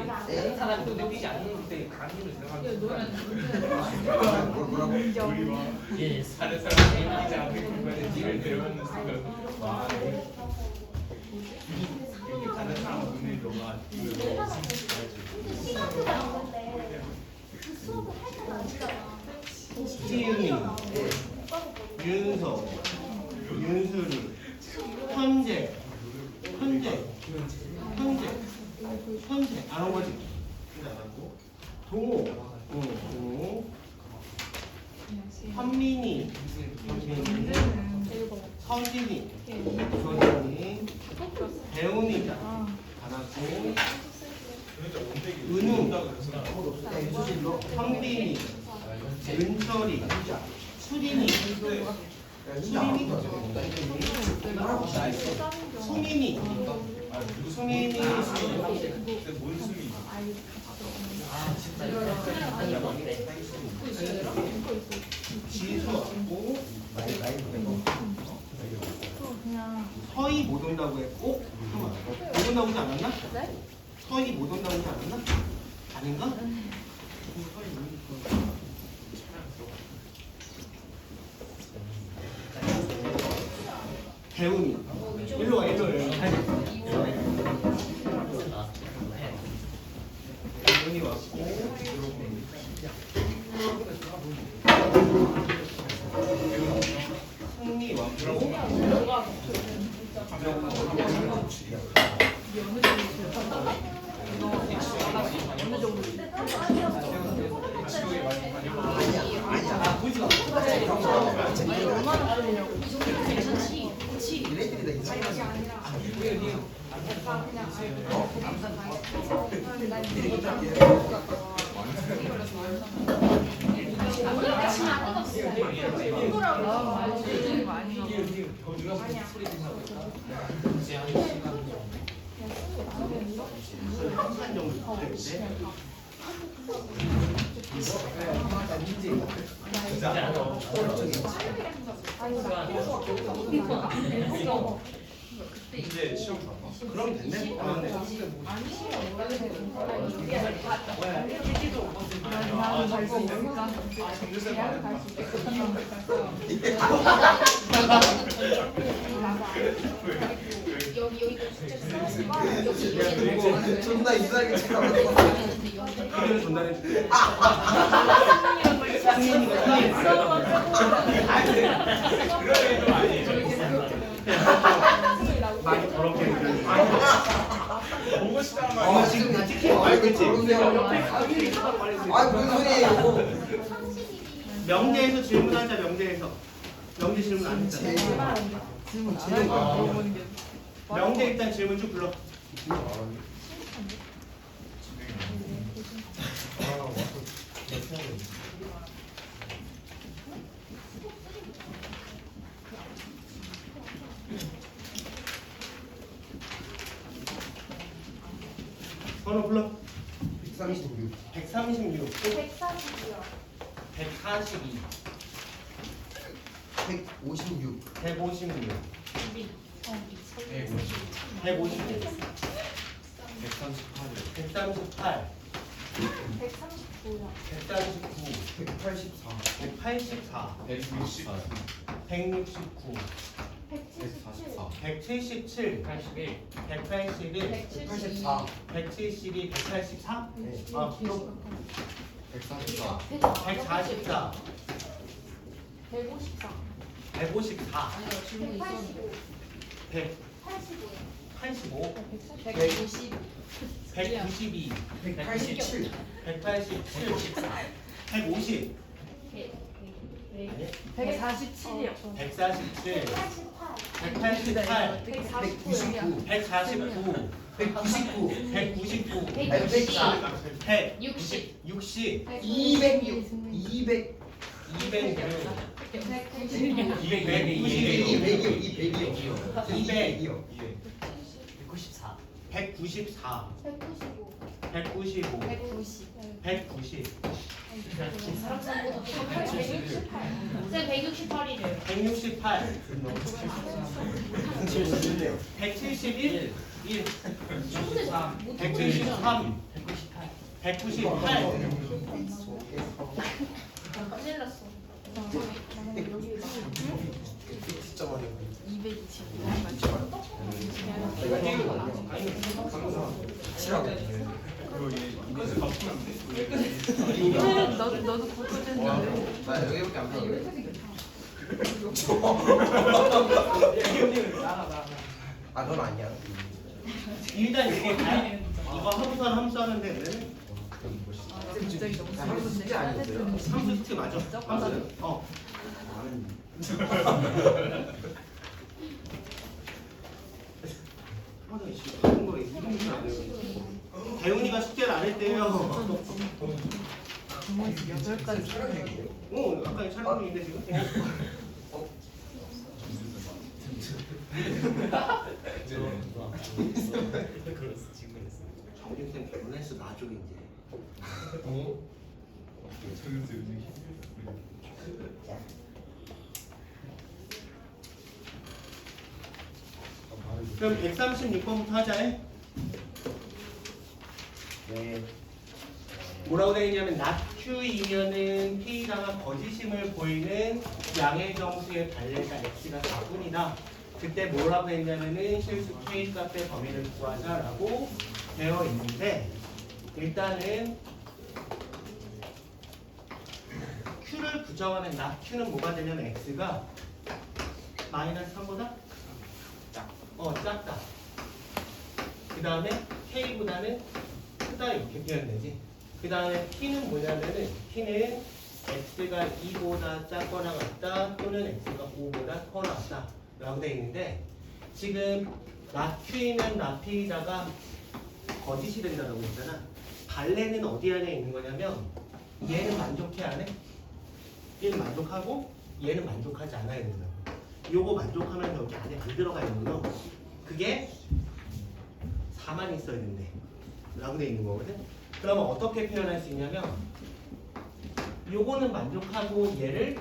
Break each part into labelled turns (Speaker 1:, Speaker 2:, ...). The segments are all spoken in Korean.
Speaker 1: 다른 사람이 또 느끼지 않는데 강의를 들어가는
Speaker 2: 뭐라고?
Speaker 1: 예, 다른 사람이 느끼지 않는 공간에 니를 들어가는 순간 와 이게 다른 사람 눈에 너무 안
Speaker 3: 시간표가 있는데 그 수업을 할 때는 아니잖아.
Speaker 4: 희은이, 윤서, 윤수리, 현재 안 한 거지? 동호, 현민이, 서진이, 배훈이, 안 하고, 은우, 성빈이, 은철이, 수린이, 수민이,
Speaker 1: 원숭이
Speaker 4: 지수 왔고, 서희 못 온다고 했고, 못 온다고 하지 않았나? 서희 못 온다고 하지 않았나? 아닌가? 배훈이 일로 와. 배훈이 왔고 승리 왔고
Speaker 1: 이제 시험
Speaker 4: 그럼 됐네?
Speaker 2: 존나 이상하게 생각하는
Speaker 4: 그대로 전달해줄게. 승민이가 많이 더럽게
Speaker 1: 보고 싶단 말이야.
Speaker 2: 지금 나 찍히고 알겠지? 아 무슨 소리예요?
Speaker 4: 명대에서 질문하자. 명대 질문 안 했잖아. 명대 일단 질문 좀 불러. 번호 불러.
Speaker 2: 136
Speaker 4: 136
Speaker 3: 130이요.
Speaker 4: 142
Speaker 2: 156
Speaker 4: 156 156 138 139
Speaker 3: 139요.
Speaker 4: 139
Speaker 2: 184
Speaker 4: 184
Speaker 1: 160
Speaker 4: 169
Speaker 3: 177.
Speaker 4: 177
Speaker 1: 81
Speaker 4: 181
Speaker 2: 184
Speaker 4: 172 184
Speaker 2: 네.
Speaker 4: 아, 또
Speaker 2: 144
Speaker 4: 144
Speaker 3: 154.
Speaker 4: 154
Speaker 3: 185.
Speaker 4: 100
Speaker 3: 85.
Speaker 4: 85
Speaker 3: 190.
Speaker 4: 192
Speaker 2: 187
Speaker 4: 187 150
Speaker 3: 147이요.
Speaker 4: 147
Speaker 3: 188.
Speaker 4: 188
Speaker 2: 199
Speaker 4: 149
Speaker 2: 199
Speaker 4: 199
Speaker 2: 104
Speaker 4: 100
Speaker 3: 60.
Speaker 4: 60
Speaker 2: 206 200
Speaker 4: 200
Speaker 3: 190.
Speaker 2: 200이요 200이요
Speaker 4: 194
Speaker 3: 195.
Speaker 4: 195
Speaker 3: 190.
Speaker 4: 190
Speaker 3: 168이래요.
Speaker 4: 168 171 1 173 173 198.
Speaker 3: 큰일 났어.
Speaker 2: 진짜 많이
Speaker 3: 220. 너도 고쳐졌는데.
Speaker 2: 나 여기밖에 안 보여. 아, 넌 아니야.
Speaker 4: 일단 이게 다 이거 함수는 함수하는데 왜?
Speaker 3: 갑자기 너무
Speaker 2: 함수 숙제 아니었어요?
Speaker 4: 함수 숙제 맞아. 함수. 하는 거에 이동이 안 돼요. 대훈이가 숙제를 안 했대요.
Speaker 3: 8가지.
Speaker 4: 아까 촬영인데 지금. 정준쌤 결혼해서 나줘 이제. 그럼 136번부터 하자.
Speaker 2: 네.
Speaker 4: 뭐라고 되어 있냐면 낙Q이면은 K다가 거짓임을 보이는 양의 정수의 발레가 X가 4분이다. 그때 뭐라고 했냐면은 실수 K 값의 범위를 구하자라고 되어 있는데 일단은 Q를 부정하면 낙Q는 뭐가 되냐면 X가 마이너스 3보다 작다. 그 다음에 K보다는 크다 이렇게 표현되지. 그 다음에 T는 뭐냐면은 T는 X가 2보다 작거나 같다 또는 X가 5보다 커나 같다 라고 되어 있는데 지금 낙Q이면 낙P이다가 거짓이 된다고 했잖아. 발레는 어디 안에 있는 거냐면 얘는 만족해 안 해? 얘는 만족하고 얘는 만족하지 않아야 된다고. 요거 만족하면 여기 안에 안 들어가 있는 거 그게 4만 있어야 된대 라고 되어 있는 거거든. 그러면 어떻게 표현할 수 있냐면 요거는 만족하고 얘를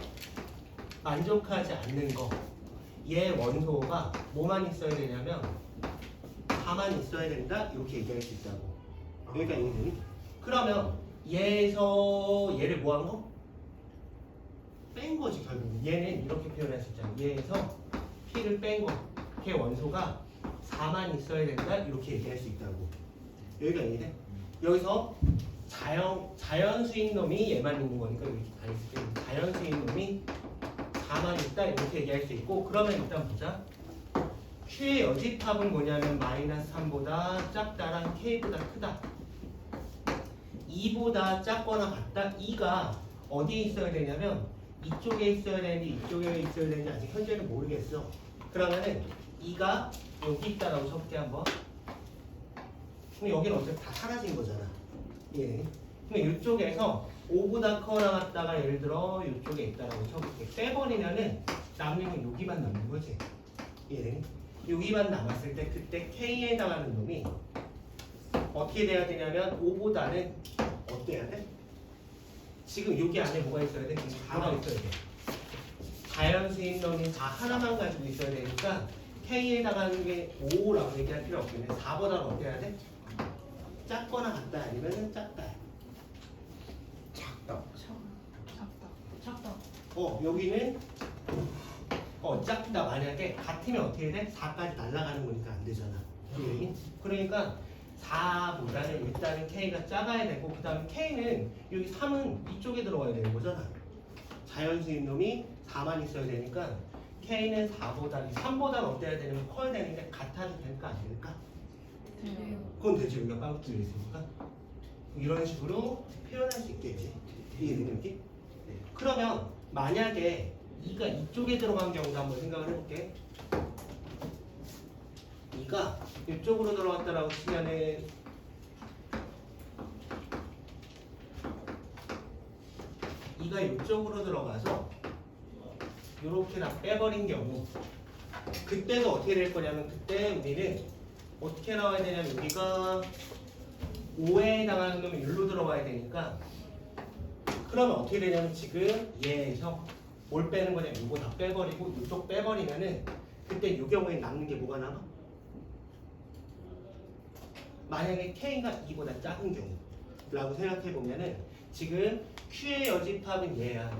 Speaker 4: 만족하지 않는 거 얘 원소가 뭐만 있어야 되냐면 4만 있어야 된다 이렇게 얘기할 수 있다고. 여기가 이해되니? 그러면 얘에서 얘를 뭐 한 거? 뺀 거지 결국. 얘는 이렇게 표현할 수 있잖아. 얘에서 P를 뺀 거. 걔 원소가 4만 있어야 된다 이렇게 얘기할 수 있다고. 여기가 이해돼? 여기서 자연수인 놈이 얘만 있는 거니까 이렇게 다 있을 때 자연수인 놈이 4만 있다 이렇게 얘기할 수 있고. 그러면 일단 보자. Q의 여집합은 뭐냐면 마이너스 3보다 작다랑 K보다 크다. 2보다 작거나 같다. 2가 어디에 있어야 되냐면 이쪽에 있어야 되는지 이쪽에 있어야 되는지 아직 현재는 모르겠어. 그러면은 2가 여기 있다라고 쳐볼게 한번. 그럼 여기는 어차피 다 사라진 거잖아. 예. 그럼 이쪽에서 5보다 커나 같다가 예를 들어 이쪽에 있다라고 쳐볼게. 빼버리면은 남는 건 여기만 남는 거지. 예. 여기만 남았을 때 그때 K에 해당하는 놈이 어떻게 돼야 되냐면 5보다는 어때야 돼? 지금 여기 안에 뭐가 있어야 돼? 지금 4가 있어야 돼. 자연수인 놈이 다 하나만 가지고 있어야 되니까 K에 해당하는 게 5라고 얘기할 필요 없겠네. 4보다는 어때야 돼? 작거나 같다 아니면 작다.
Speaker 2: 작다.
Speaker 3: 작다.
Speaker 4: 여기는 작다. 만약에 같으면 어떻게 돼? 4까지 날아가는 거니까 안 되잖아. 그러니까 4보다는 일단은 K가 작아야 되고 그 다음에 K는 여기 3은 이쪽에 들어가야 되는 거잖아. 자연수인 놈이 4만 있어야 되니까 K는 4보다 3보다는 어때야 되냐면 커야 되는데 같아도 될까 안 될까? 그건 되지. 우리가 빵 뚫려 있으니까 이런 식으로 표현할 수 있겠지. 이해되는 느낌? 그러면 만약에 2가 이쪽에 들어간 경우도 한번 생각을 해볼게. 2가 이쪽으로 들어갔다라고 치면은 이가 이쪽으로 들어가서 이렇게 다 빼버린 경우 그때도 어떻게 될 거냐면 그때 우리는 어떻게 나와야 되냐면 여기가 5에 해당하는 놈이 여기로 들어가야 되니까 그러면 어떻게 되냐면 지금 얘에서 뭘 빼는 거냐면 이거 다 빼버리고 이쪽 빼버리면은 그때 이 경우에 남는 게 뭐가 남아? 만약에 K가 2보다 작은 경우 라고 생각해 보면은 지금 Q의 여집합은 얘야.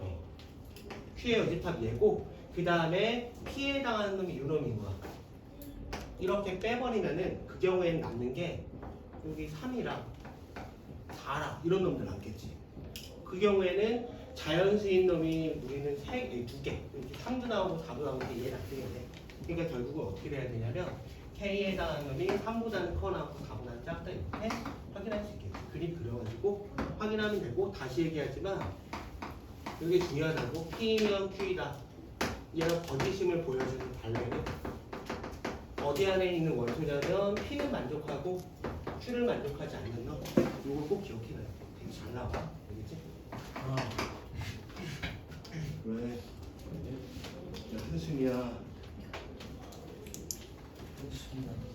Speaker 4: Q의 여집합 얘고 그 다음에 P에 해당하는 놈이 이 놈인 거야. 이렇게 빼버리면은 그 경우에는 남는 게 여기 3이랑 4랑 이런 놈들 남겠지. 그 경우에는 자연수인 놈이 우리는 2개 이렇게 3도 나오고 4도 나오는데 얘 놔두게 돼. 그러니까 결국은 어떻게 돼야 되냐면 K에 해당하는 놈이 3보다는 커 나오고 4보다는 작다 이렇게 확인할 수 있겠지. 그림 그려가지고 확인하면 되고 다시 얘기하지만 이게 중요하다고. P면 Q이다. 얘가 거짓임을 보여주는 발레는 어디 안에 있는 원소냐면 P는 만족하고 Q를 만족하지 않는 놈. 이걸 꼭 기억해놔요. 되게 잘 나와. 알겠지? 왜? 한숨이야. 한숨이야.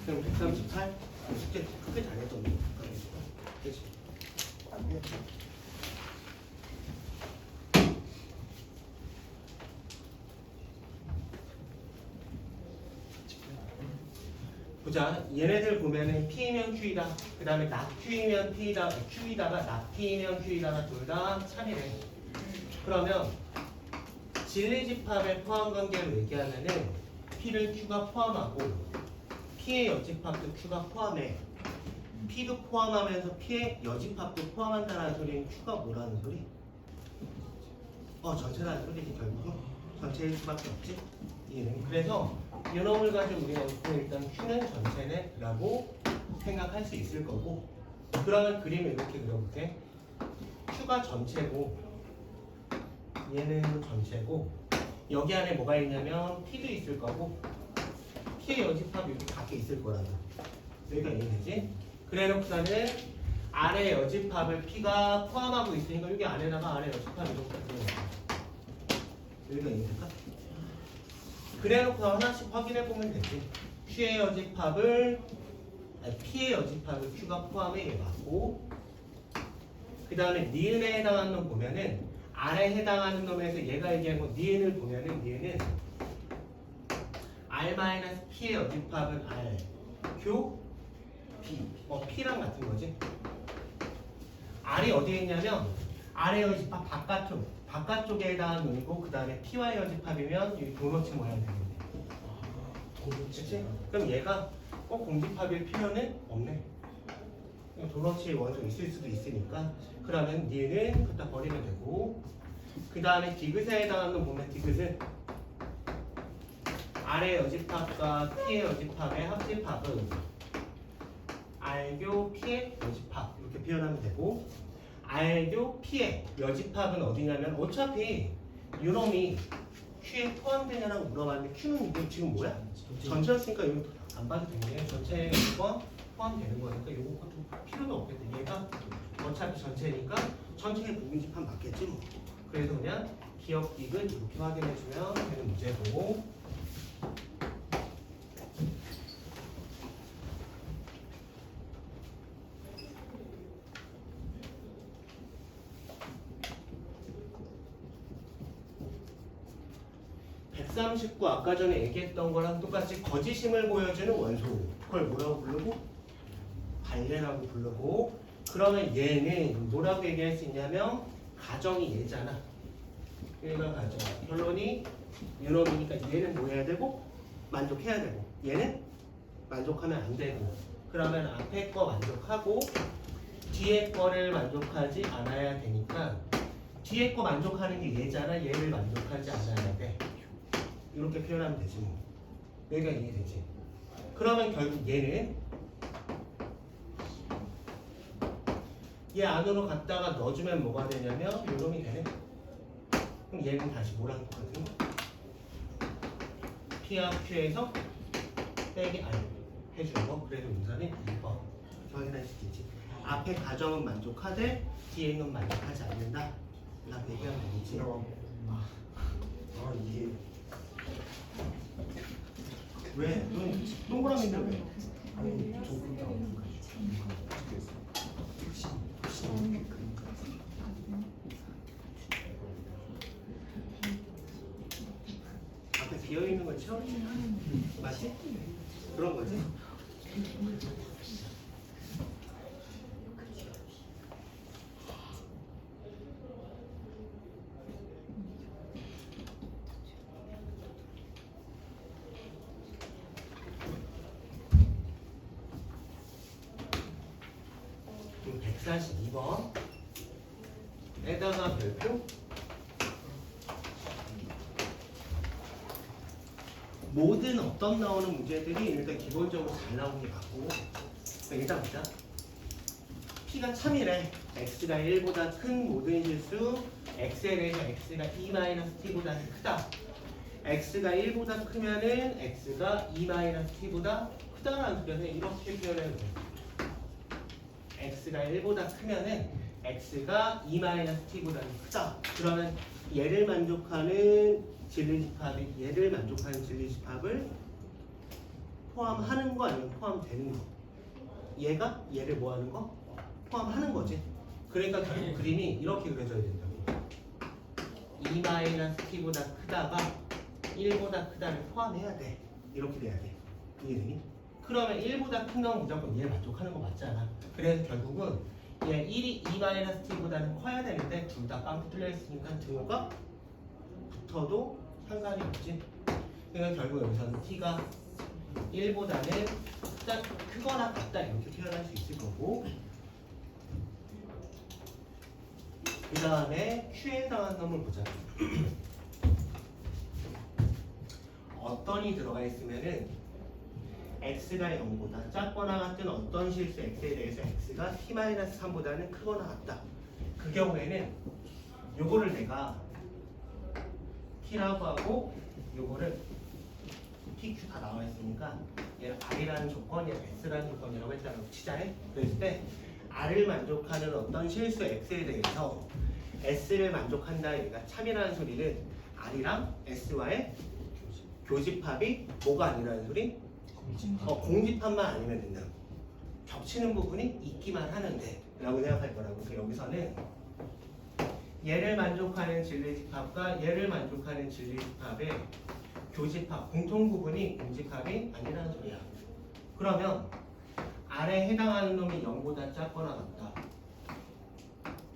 Speaker 4: 그럼 138? 숙제 크게 잘했던 거. 그렇지. 보자. 얘네들 보면은 P이면 Q이다. 그 다음에 나 Q이면 P이다. Q이다가 나 P이면 Q이다가 둘 다 3이래. 그러면 진리집합의 포함관계를 얘기하면은 P를 Q가 포함하고 P의 여집합도 Q가 포함해. P도 포함하면서 P의 여집합도 포함한다는 소리는 Q가 뭐라는 소리? 전체라는 소리지 결국은. 전체일 수밖에 없지. 얘는. 그래서 이 놈을 가지고 우리가 일단 Q는 전체네 라고 생각할 수 있을 거고. 그러면 그림을 이렇게 그려볼게. Q가 전체고 얘는 전체고 여기 안에 뭐가 있냐면 P도 있을 거고 P의 여집합이 여기 밖에 있을 거라고. 여기가 이해되지? 그래 놓고서는 아래 여집합을 P가 포함하고 있으니까 여기 안에다가 아래 여집합 이렇게 들어가. 여기가 이해될까? 그래 놓고 하나씩 확인해 보면 되지. Q의 여집합을 P의 여집합을 Q가 포함해 맞고 그 다음에 니은에 해당하는 놈 보면은 R에 해당하는 놈에서 얘가 얘기한 거 니은을 보면은 니은은 R-P의 여집합은 R, Q, P. P랑 같은 거지. R이 어디에 있냐면 R의 여집합 바깥쪽에 해당하는 놈이고 그 다음에 P와의 여집합이면 이 도너츠 모양 되겠네. 도너츠? 그럼 얘가 꼭 공집합일 필요는 없네. 도너츠의 원소 있을 수도 있으니까 그러면 니는 갖다 버리면 되고 그 다음에 디귿에 해당하는 놈 보면 디귿은 R의 여집합과 P의 여집합의 합집합은 R교 P의 여집합 이렇게 표현하면 되고 R교 P의 여집합은 어디냐면 어차피 이놈이 Q에 포함되냐라고 물어봤는데 Q는 이게 지금 뭐야? 전체였으니까 이거 안 봐도 되네. 전체에 포함되는 거니까 이거 좀 필요도 없겠다. 얘가 어차피 전체니까 전체의 부분집합 맞겠지 뭐. 그래서 그냥 기억 디귿 이렇게 확인해주면 되는 문제고 (139) 아까 전에 얘기했던 거랑 똑같이 거짓임을 보여주는 원소 그걸 뭐라고 부르고? 발레라고 부르고 그러면 얘는 뭐라고 얘기할 수 있냐면 가정이 얘잖아. 얘가 가정. 결론이 유놈이니까 얘는 뭐 해야 되고? 만족해야 되고 얘는 만족하면 안 되고 그러면 앞에 거 만족하고 뒤에 거를 만족하지 않아야 되니까 뒤에 거 만족하는 게 얘잖아. 얘를 만족하지 않아야 돼. 이렇게 표현하면 되지 뭐. 여기가 이해되지? 그러면 결국 얘는 얘 안으로 갖다가 넣어주면 뭐가 되냐면 요놈이 되네. 그럼 얘는 다시 뭐랑 똑같은 거? P와 Q에서 빼기 R 해주는 거. 그래서 우선은 2번 확인할 수 있지. 앞에 가정은 만족하되 뒤에는 만족하지 않는다. 라고 얘기하면 되지. 이게 왜? 넌 동그라미인데 왜?
Speaker 2: 아니 좀 그렇게 안
Speaker 4: 앞에 비어있는 걸 채워주지. 맞지? 그런 거지. 그럼 142번 에다가 별표 모든 어떤 나오는 문제들이 일단 기본적으로 잘 나오는 게 맞고 일단 보자. P가 참이래. X가 1보다 큰 모든 실수 X에 대해서 X가 2-T보다 크다. X가 1보다 크면은 X가 2-T보다 크다라는 소리는 이렇게 표현해도 돼. X가 1보다 크면은 X가 2-T보다 크다. 그러면 얘를 만족하는 진리집합이 얘를 만족하는 진리집합을 포함하는 거 아니면 포함되는 거? 얘가 얘를 뭐 하는 거? 포함하는 거지. 그러니까 결국 그림이 이렇게 그려져야 된다고. 2-t보다 크다가 1보다 크다를 포함해야 돼. 이렇게 돼야 돼. 이해되니? 그러면 1보다 큰 건 무조건 얘를 만족하는 거 맞잖아. 그래서 결국은 얘 1이 2-t보다는 커야 되는데 둘 다 빵 뚫려 있으니까 등호가 붙어도 상관이 없지. 그러니까 결국 여기서는 t가 1보다는 크거나 같다 이렇게 표현할 수 있을 거고, 그 다음에 Q에 해당하는 놈을 보자. 어떤이 들어가 있으면은 x가 0보다 작거나 같은 어떤 실수 x에 대해서 x가 t-3보다는 크거나 같다. 그 경우에는 요거를 내가 t라고 하고 요거를 tq 다 나와 있으니까 얘를 r이라는 조건이야 s라는 조건이라고 했다고 치자해. 그랬을 때 r을 만족하는 어떤 실수 x에 대해서 s를 만족한다. 얘가 참이라는 소리는 r이랑 s와의 교집합이 뭐가 아니라는 소리? 공집합만 아니면 된다고. 겹치는 부분이 있기만 하는데 라고 생각할 거라고. 그래서 여기서는 얘를 만족하는 진리집합과 얘를 만족하는 진리집합의 교집합, 공통 부분이 공집합이 아니라는 소리야. 그러면 R에 해당하는 놈이 0보다 작거나 같다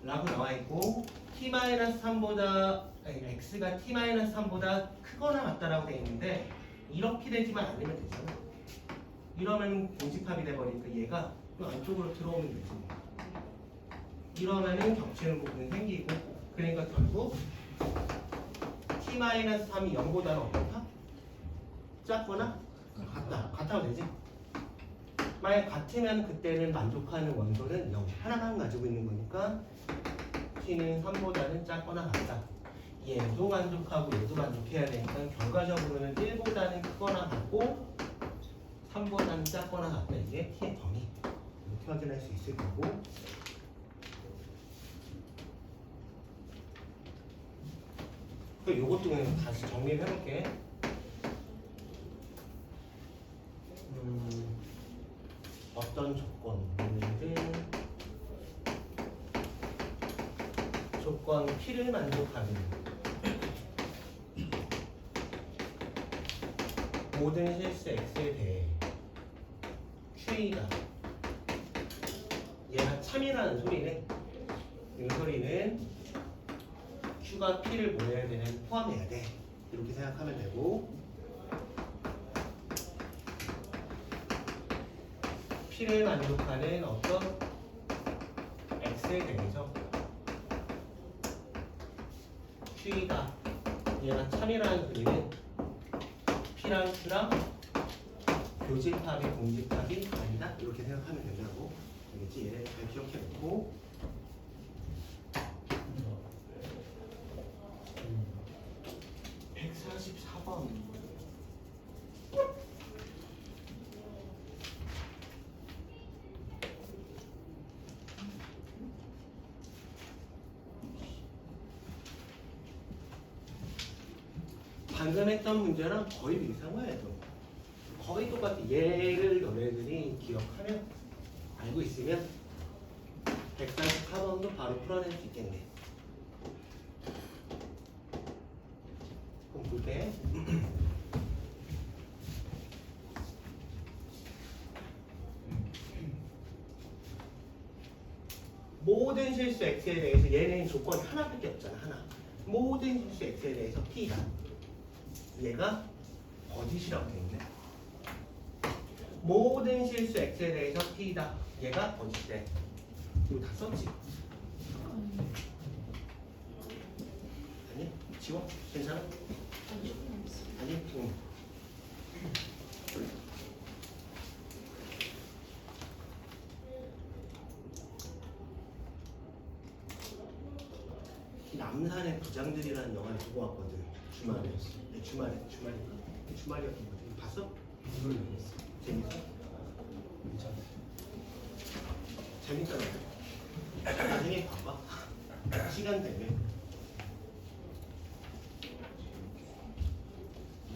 Speaker 4: 라고 나와 있고, t-3보다 x가 t-3보다 크거나 같다라고 되어 있는데 이렇게 되지만 않으면 되잖아. 이러면 공집합이 돼버리니까 얘가 또 안쪽으로 들어오면 되지. 이러면은 겹치는 부분이 생기고, 그러니까 결국 t-3이 0보다는 어떻다? 작거나 같다. 같아도 되지. 만약 같으면 그때는 만족하는 원소는 0 하나만 가지고 있는 거니까 t는 3보다는 작거나 같다. 얘도 만족하고 얘도 만족해야 되니까 결과적으로는 1보다는 크거나 같고 3보다는 작거나 같다. 이게 t의 범위. 이렇게 확인할 수 있을 거고, 요것도 그냥 다시 정리를 해볼게. 어떤 조건들 조건 P를 만족하는 모든 실수 X에 대해 Q가 얘가 참이라는 소리는, 이 소리는 Q가 P를 뭐 해야 되냐 포함해야 돼. 이렇게 생각하면 되고, P를 만족하는 어떤 X에 대해서 Q가 얘가 참이라는 소리는 P랑 Q랑 교집합이 공집합이 아니다. 이렇게 생각하면 된다고. 알겠지? 얘를 잘 기억해 놓고, 144번 방금 했던 문제랑 거의 비슷한 거예요. 거의 똑같아. 얘를 너네들이 기억하면 알고 있으면 144번도 바로 풀어낼 수 있겠네. 그럼 볼게. 모든 실수 x에 대해서 얘는 조건이 하나밖에 없잖아. 하나. 모든 실수 x에 대해서 p다. 얘가 거짓이라고 되어 있네. 모든 실수 x에 대해서 p다. 얘가 거짓이래. 이거 다 썼지? 아니? 지워? 괜찮아? 아니? 응. 남산의 부장들이라는 영화를 보고 왔거든. 주말에. 주말이었던 거지. 봤어? 재밌어? 재밌잖아. 나중에 봐봐. 시간 되면.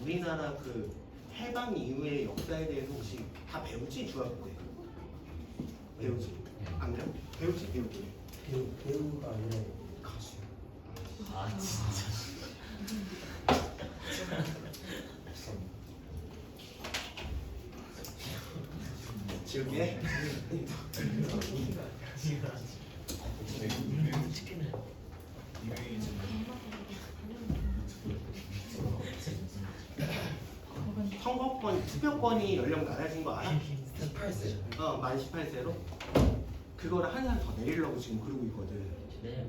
Speaker 4: 우리나라 그 해방 이후의 역사에 대해서 혹시 다 배우지? 중학교 때. 배우지? 안 배워? 배우지?
Speaker 5: 배우가 아니라 가수.
Speaker 1: 아 진짜.
Speaker 4: 지우개? 선거권, 투표권이 연령 낮아진 거 알아?
Speaker 5: 18세.
Speaker 4: 만 18세로? 그거를 한 살 더 내리려고 지금 그러고 있거든.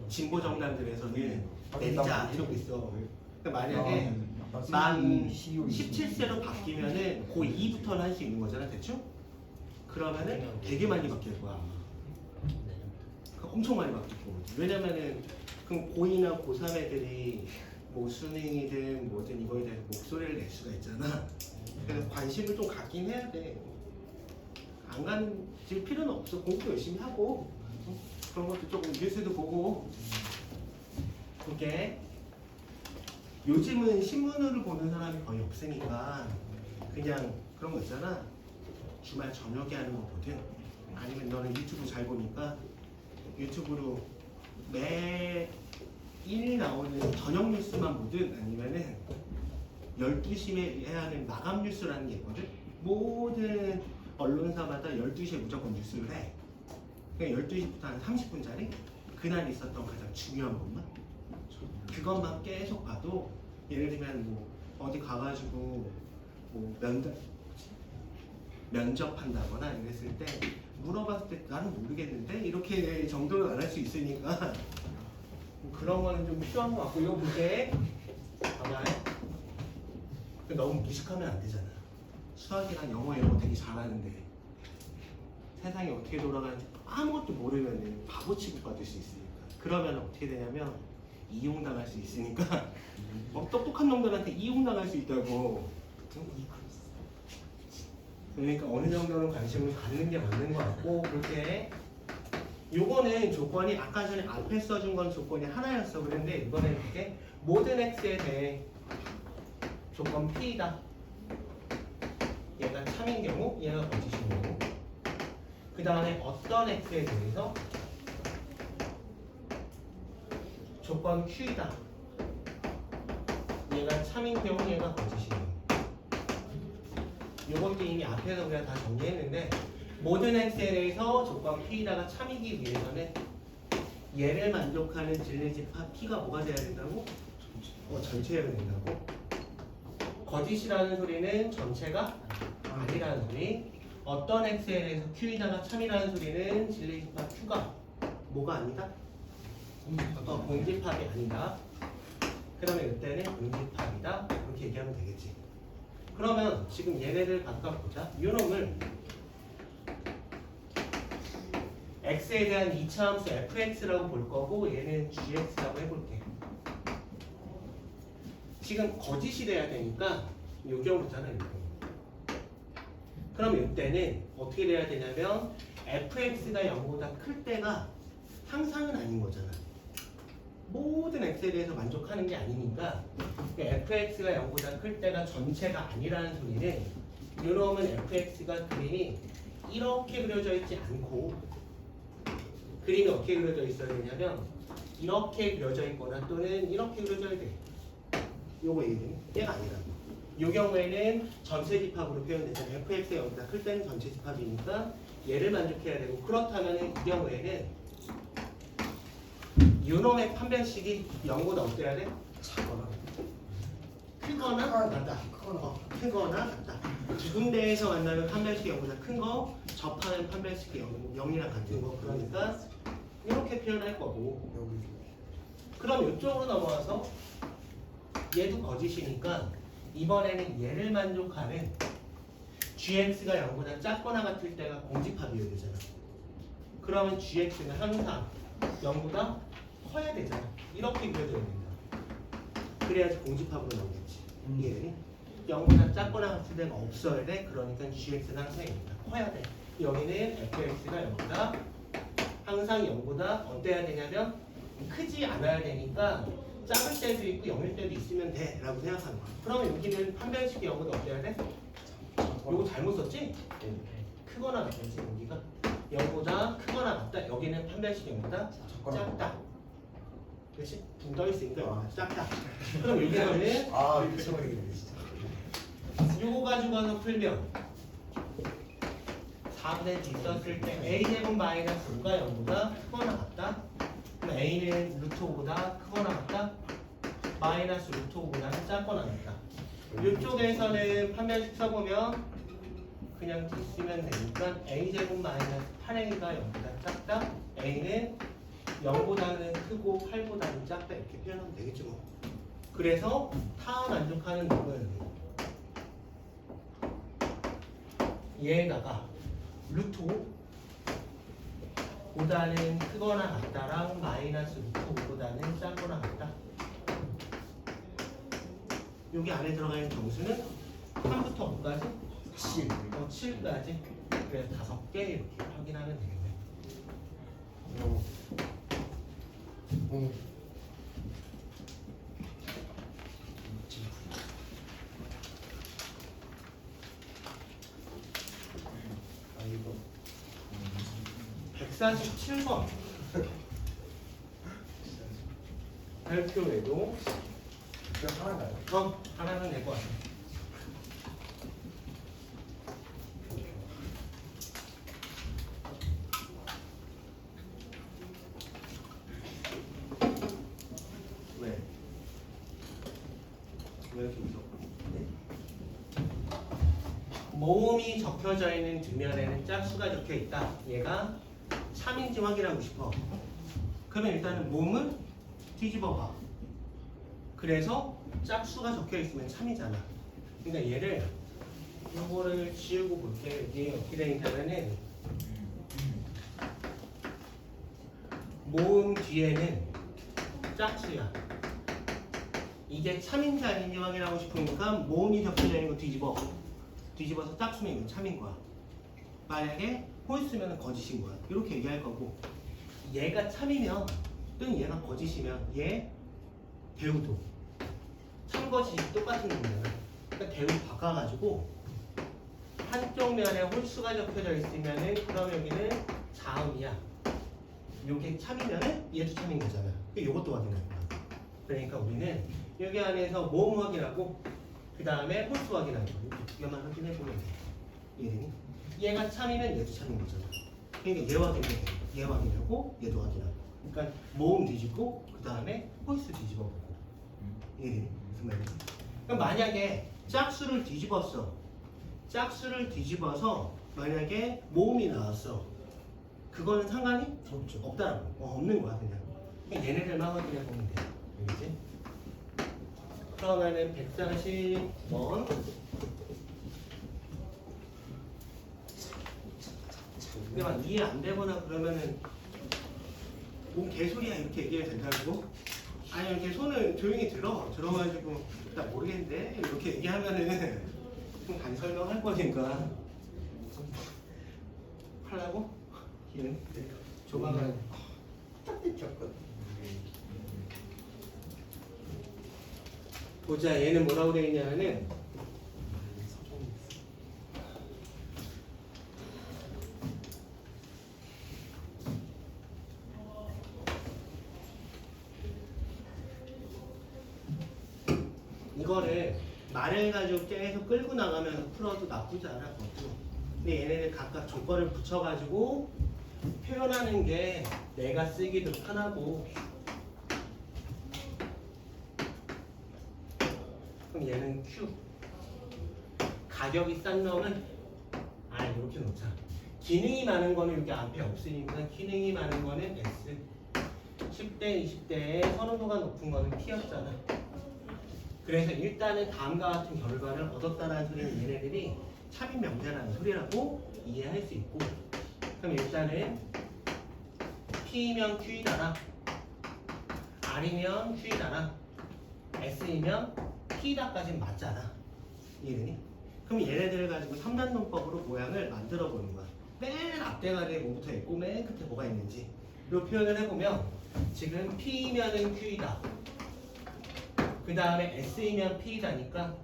Speaker 4: 진보 정당들에서는 내리자 이러고 있어. 그러니까 만약에 만 17세로 바뀌면은 고2부터는 할 수 있는 거잖아, 대충? 그러면은 되게 많이 바뀔 거야. 엄청 많이 바뀔 거거든. 왜냐면은 그럼 고2나 고3 애들이 뭐 수능이든 뭐든 이거에 대해서 목소리를 낼 수가 있잖아. 그래서 관심을 좀 갖긴 해야 돼. 안 가질 필요는 없어. 공부 열심히 하고 그런 것도 조금 뉴스도 보고. 그게 요즘은 신문을 보는 사람이 거의 없으니까 그냥 그런 거 있잖아. 주말 저녁에 하는 거 보든 아니면 너는 유튜브 잘 보니까 유튜브로 매일 나오는 저녁 뉴스만 보든 아니면은 12시에 해야 하는 마감 뉴스라는 게 있거든. 모든 언론사마다 12시에 무조건 뉴스를 해. 그러니까 12시부터 한 30분짜리 그날 있었던 가장 중요한 것만 그것만 계속 봐도 예를 들면 뭐 어디 가가지고 뭐 면접한다거나 이랬을 때 물어봤을 때 나는 모르겠는데 이렇게 정도는 안 할 수 있으니까 그런 거는 좀 필요한 것 같고. 이거 볼게. 봐봐. 너무 무식하면 안 되잖아. 수학이랑 영어 이런 거 되게 잘하는데 세상이 어떻게 돌아가는지 아무것도 모르면 바보 취급받을 수 있으니까. 그러면 어떻게 되냐면 이용당할 수 있으니까 똑똑한 놈들한테 이용당할 수 있다고. 그러니까 어느 정도는 관심을 갖는 게 맞는 것 같고. 그렇게 요거는 조건이 아까 전에 앞에 써준 건 조건이 하나였어. 그런데 이번에는 이렇게 모든 x에 대해 조건 p다. 얘가 참인 경우, 얘가 거짓인 경우. 그 다음에 어떤 x에 대해서 조건 q이다. 얘가 참인 경우, 얘가 거짓인 경우. 요것도 이미 앞에서 우리가 다 정리했는데 모든 x에 대해서 조건 p다가 참이기 위해서는 얘를 만족하는 진리집합 p가 뭐가 돼야 된다고? 전체가 된다고? 거짓이라는 소리는 전체가 아니라는 소리. 어떤 x에 대해서 q이다가 참이라는 소리는 진리집합 q가 뭐가 아니다? 공집합이 아니다. 그러면 이때는 응집합이다. 이렇게 얘기하면 되겠지. 그러면 지금 얘네들 바꿔보자. 이 놈을 x에 대한 2차 함수 fx라고 볼 거고 얘는 gx라고 해볼게. 지금 거짓이 돼야 되니까 요 경우잖아요. 그럼 이때는 어떻게 돼야 되냐면 fx가 0보다 클 때가 항상은 아닌 거잖아. 모든 x에 대해서 만족하는 게 아니니까 fx가 0보다 클 때가 전체가 아니라는 소리는 이놈은 fx가 그림이 이렇게 그려져 있지 않고 그림이 어떻게 그려져 있어야 되냐면 이렇게 그려져 있거나 또는 이렇게 그려져야 돼. 요거 얘가 아니라고. 이 경우에는 전체 집합으로 표현되잖아요. fx가 0보다 클 때는 전체 집합이니까 얘를 만족해야 되고 그렇다면 이 경우에는 요놈의 판별식이 0보다 어때야 돼?
Speaker 5: 작거나
Speaker 4: 크거나 같다. 크거나 같다. 두 군데에서 만나는 판별식이 0보다 큰 거, 접하는 판별식이 0이랑 같은 거. 그러니까 이렇게 표현할 거고.
Speaker 5: 여기
Speaker 4: 그럼 이쪽으로 넘어와서 얘도 거짓이니까 이번에는 얘를 만족하는 gx가 0보다 작거나 같을 때가 공집합이어야 되잖아. 그러면 gx는 항상 0보다 커야 되잖아. 이렇게 그려줘야 된다. 그래야지 공집합으로 나오겠지. 이해되니? 0보다 작거나 같을 때가 없어야 돼. 그러니까 gx는 항상 0보다 커야 돼. 여기는 fx가 0보다 항상 0보다 어때야 되냐면 크지 않아야 되니까 작을 때도 있고 0일 때도 있으면 돼 라고 생각하는 거야. 그러면 여기는 판별식이 0보다 어때야 돼? 요거 잘못 썼지? 크거나 같지 여기가 0보다 크거나 같다. 여기는 판별식이 0보다 작다. 그렇지? 붕 떠 있으니까 0보다 작다. 그럼 여기서는
Speaker 5: 아 미쳐버리겠네 진짜.
Speaker 4: 요거 가지고 가서 풀면 4분의 d 썼을 때 a제곱 마이너스 5가 0보다 크거나 같다. 그럼 a는 루트 5보다 크거나 같다. 마이너스 루트 5보다는 작거나 같다. 이쪽에서는 판별식 써보면 그냥 D 쓰면 되니까 a제곱 마이너스 8a가 0보다 작다. a는 0보다는 크고 8보다는 작다. 이렇게 표현하면 되겠죠 뭐. 그래서 타 만족하는 놈은 얘에다가 루트 5보다는 크거나 같다랑 마이너스 루트 5보다는 작거나 같다. 여기 안에 들어가 있는 정수는 3부터 5까지? 7까지. 그래서 5개 이렇게 확인하면 되겠네.
Speaker 5: 아 이거
Speaker 4: 147번 발표 외에도
Speaker 5: 그냥 하나인가요?
Speaker 4: 하나는 낼 것 같아. 왜? 왜 이렇게 웃어? 모음이 적혀져 있는 뒷면에는 짝수가 적혀 있다. 얘가 참인지 확인하고 싶어. 그러면 일단은 모음을 뒤집어 봐. 그래서 짝수가 적혀 있으면 참이잖아. 그러니까 얘를 요거를 지우고 볼게. 이게 어떻게 되냐면은 모음 뒤에는 짝수야. 이게 참인지 아닌지 확인하고 싶으니까 모음이 적혀져 있는 거 뒤집어서 짝수면 이건 참인 거야. 만약에 홀수면 거짓인 거야. 이렇게 얘기할 거고, 얘가 참이면 또는 얘가 거짓이면 얘 대우도 참거짓이 똑같은 거잖아. 그러니까 대우 바꿔가지고 한쪽 면에 홀수가 적혀져 있으면은 그럼 여기는 자음이야. 요게 참이면은 얘도 참인 거잖아. 요것도 확인할 거야. 그러니까 우리는 여기 안에서 모음 확인하고 그 다음에 홀수 확인하고 이렇게 두 개만 확인해 보면 돼. 이해되니? 얘가 참이면 얘도 참인 거잖아. 그러니까 얘 확인해, 얘 확인하고 얘도 확인하고. 그러니까 모음 뒤집고 그 다음에 홀수 뒤집어 보고. 이해되니? 무슨 말이지? 그럼 만약에 짝수를 뒤집었어. 짝수를 뒤집어서 만약에 모음이 나왔어. 그거는 상관이 없다라고. 없는 거야 그냥. 그러니까 얘네들만 확인해 보면 돼. 알겠지? 그러면은 140번 근데 막 이해 안 되거나 그러면은 뭔 개소리야 이렇게 얘기해도 된다고? 아니 이렇게 손을 조용히 들어가지고 나 모르겠는데 이렇게 얘기하면은 좀 간 설명할 거니까 하려고? 기는 조만간
Speaker 5: 딱 느꼈거든.
Speaker 4: 보자. 얘는 뭐라고 되어 있냐면은 이거를 말을 가지고 계속 끌고 나가면서 풀어도 나쁘지 않아. 그것도. 근데 얘네들 각각 조건을 붙여가지고 표현하는 게 내가 쓰기도 편하고. 그럼 얘는 Q. 가격이 싼 놈은 이렇게 놓자. 기능이 많은 거는 여기 앞에 없으니까 기능이 많은 거는 S. 10대, 20대에 선호도가 높은 거는 T였잖아. 그래서 일단은 다음과 같은 결과를 얻었다는 소리는 얘네들이 차빈 명제라는 소리라고 이해할 수 있고, 그럼 일단은 P면 Q이다라, R이면 Q이다라, S이면 P다까지는 맞잖아. 이해되니? 그럼 얘네들을 가지고 3단론법으로 모양을 만들어 보는 거야. 맨 앞대가리에 뭐부터 있고 맨 끝에 뭐가 있는지 이 표현을 해보면 지금 P면은 Q이다, 그 다음에 S이면 P이다니까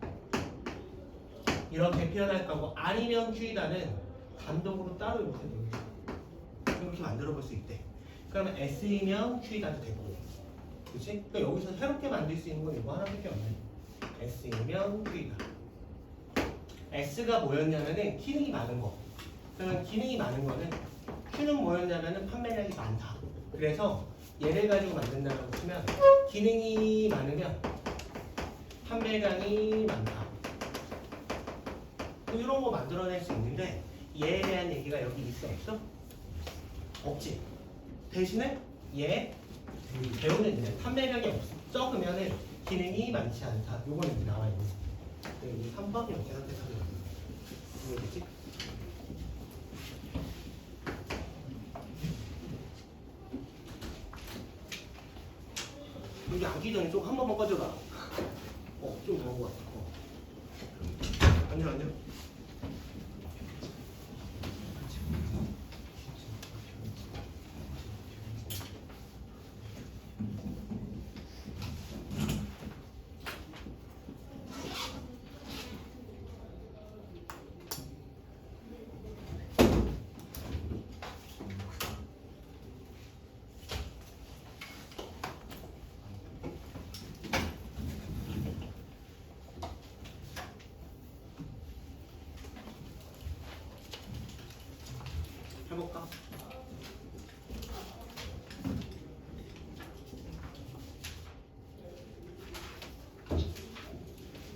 Speaker 4: 이렇게 표현할 거고, R이면 Q이다는 단독으로 따로 이렇게 됩니다. 이렇게 만들어 볼 수 있대. 그러면 S이면 Q이다도 되고, 그치? 그러니까 여기서 새롭게 만들 수 있는 건 이거 하나밖에 없네. S이면 Q이다. S가 뭐였냐면은 기능이 많은 거. 그러면 기능이 많은 거는 Q는 뭐였냐면은 판매량이 많다. 그래서 얘를 가지고 만든다고 치면 기능이 많으면 판매량이 많다. 이런 거 만들어낼 수 있는데 얘에 대한 얘기가 여기 있어 없어? 없지. 대신에 얘 배우는 이제 판매량이 적으면은 기능이 많지 않다. 요거는 이제 나와 있는. 이 3번이 어떻게 선택하는 거야? 이해되지? 여기 앉기 전에 좀 한 번만 꺼져라. 좀 더운 것 같아. 앉아. 해볼까?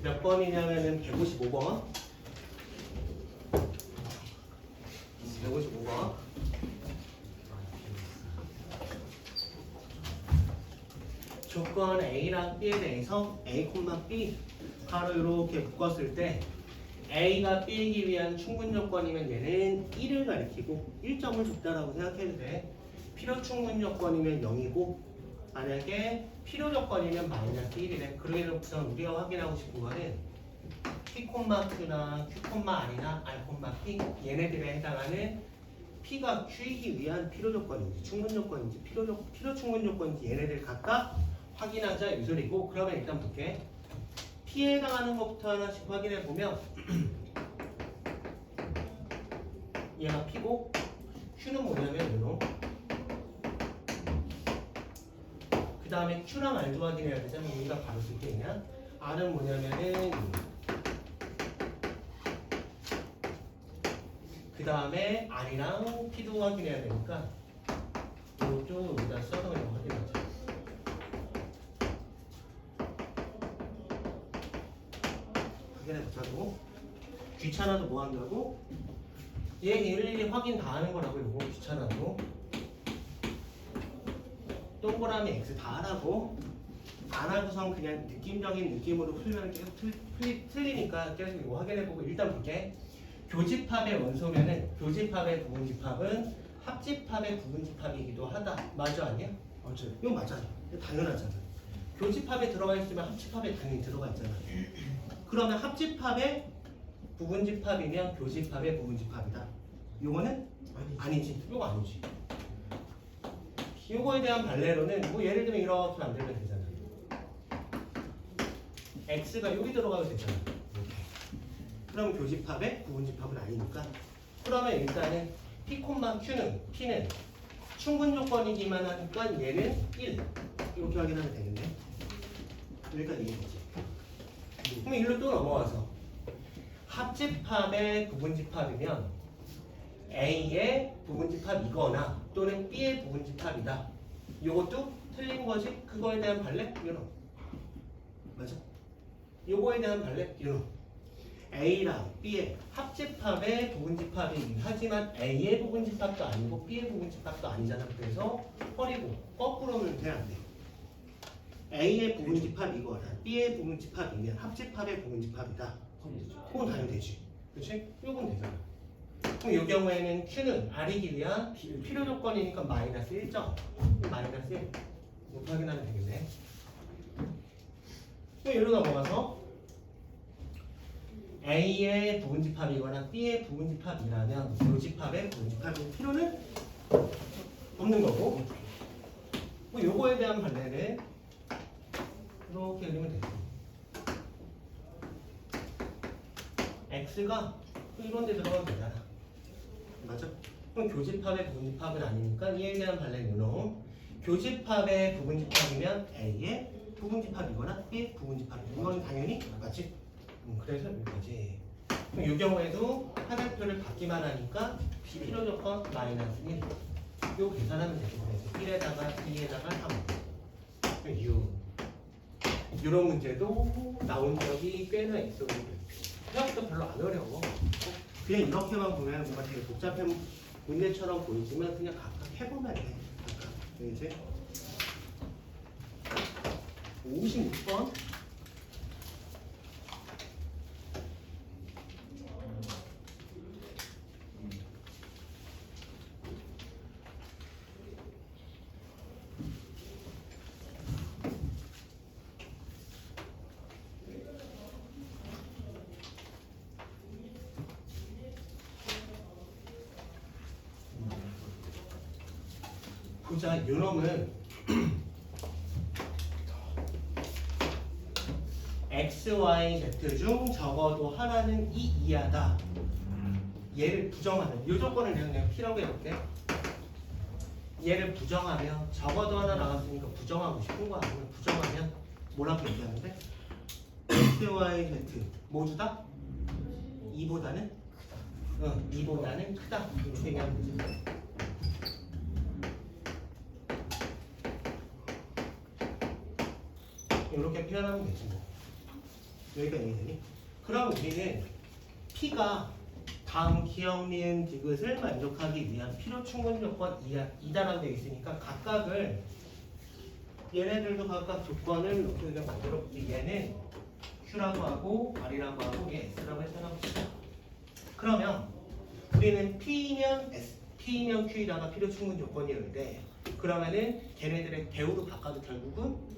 Speaker 4: 몇 번이냐면은 155번. 155번. 조건 A랑 B에 대해서 A, B 바로 이렇게 묶었을 때 A가 B이기 위한 충분 조건이면 얘는 1을 가리키고 1점을 줬다라고 생각해도 돼. 필요 충분 조건이면 0이고 만약에 필요 조건이면 마이너스 1이래. 그러기는 우선 우리가 확인하고 싶은 거는 P, Q나 Q, R이나 R, P 얘네들에 해당하는 P가 Q이기 위한 필요 조건인지 충분 조건인지 필요 충분 조건인지 얘네들 각각 확인하자 이 소리고. 그러면 일단 볼게. P에 해당하는 것부터 하나씩 확인해 보면 얘가 P고 Q는 뭐냐면 이놈. 그 다음에 Q랑 R도 확인해야 되잖아. 우리가 바로 쓸 게 있냐? R은 뭐냐면은 그 다음에 R이랑 P도 확인해야 되니까 이것도 여기다 써서 그냥 확인하자. 확인해보자고. 귀찮아도 뭐 한다고? 얘 일일이 확인 다 하는 거라고. 이거 귀찮아도 동그라미 X 다 하라고. 안 하고선 그냥 느낌적인 느낌으로 풀면 계속 틀리니까 계속 이거 확인해보고. 일단 볼게. 교집합의 원소면은 교집합의 부분집합은 합집합의 부분집합이기도 하다. 맞아 아니야?
Speaker 5: 맞아요.
Speaker 4: 이거 맞아. 이거 당연하잖아. 교집합에 들어가 있으면 합집합에 당연히 들어가 있잖아. 그러면 합집합의 부분집합이면 교집합의 부분집합이다. 요거는 아니지. 요거 아니지. 요거에 대한 발레로는 뭐 예를 들면 이렇게 만들면 되잖아. x가 여기 들어가도 되잖아. 이렇게. 그럼 교집합에 부분집합은 아니니까. 그러면 일단은 p, p는 충분 조건이기만 하니까 얘는 1 이렇게 확인하면 되겠네. 여기까지 이해되지? 그럼 일로 또 넘어와서 합집합의 부분집합이면 A의 부분집합이거나 또는 B의 부분집합이다. 요것도 틀린 거지? 그거에 대한 발레? 유노. 맞아? 요거에 대한 발레? 유노. A랑 B의 합집합의 부분집합이긴 하지만 A의 부분집합도 아니고 B의 부분집합도 아니잖아. 그래서 버리고 거꾸로는 돼 안 돼. A의 부분집합이거나 B의 부분집합이면 합집합의 부분집합이다. 그건 당연히 되지. 그렇지? 이건 되잖아. 그럼 이 경우에는 Q는 R이기 위한 필요 조건이니까 마이너스 1점. 마이너스 1. 이렇게 확인하면 되겠네. 그럼 여기로 넘어가서 A의 부분집합이거나 B의 부분집합이라면 교집합의 부분집합일 필요는 없는 거고, 뭐 요거에 대한 반대는 이렇게 그리면 되죠. X가 이런 데 들어가면 되잖아. 맞죠? 그럼 교집합의 부분집합은 아니니까 이에 대한 반대는 no. 교집합의 부분집합이면 A의 부분집합이거나 B의 부분집합이고 이건 당연히 맞지? 그래서 여기까지. 그럼 이 경우에도 화살표를 받기만 하니까 필요 조건 마이너스 1. 이거 계산하면 되겠네. 1에다가 2에다가 3. 이런 문제도 나온 적이 꽤나 있어요. 생각보다 별로 안 어려워. 그냥 이렇게만 보면 뭔가 되게 복잡한 문제처럼 보이지만 그냥 각각 해보면 돼. 각각. 이제 56번. 보자, 요놈은 X, Y, Z 중 적어도 하나는 2 이하다. 얘를 부정하면 이 조건을 그냥 P라고 해볼게. 얘를 부정하면 적어도 하나 나왔으니까 부정하고 싶은 거 아니면 부정하면 뭐라고 얘기하는데? X, Y, Z 모두 다 2보다는? 2보다는 크다. 이렇게 얘기하는 거지. 이렇게 표현하면 되지 뭐. 여기가 이해되니? 그럼 우리는 P가 다음 기억, 니은, 디귿을 만족하기 위한 필요 충분 조건 2다라고 되어 있으니까 각각을 얘네들도 각각 조건을 이렇게 만들어 볼게. 얘는 Q라고 하고 R이라고 하고 얘 S라고 해서 해봅시다. 그러면 우리는 P면 S, P면 Q에다가 필요 충분 조건이었는데 그러면은 걔네들의 대우로 바꿔도 결국은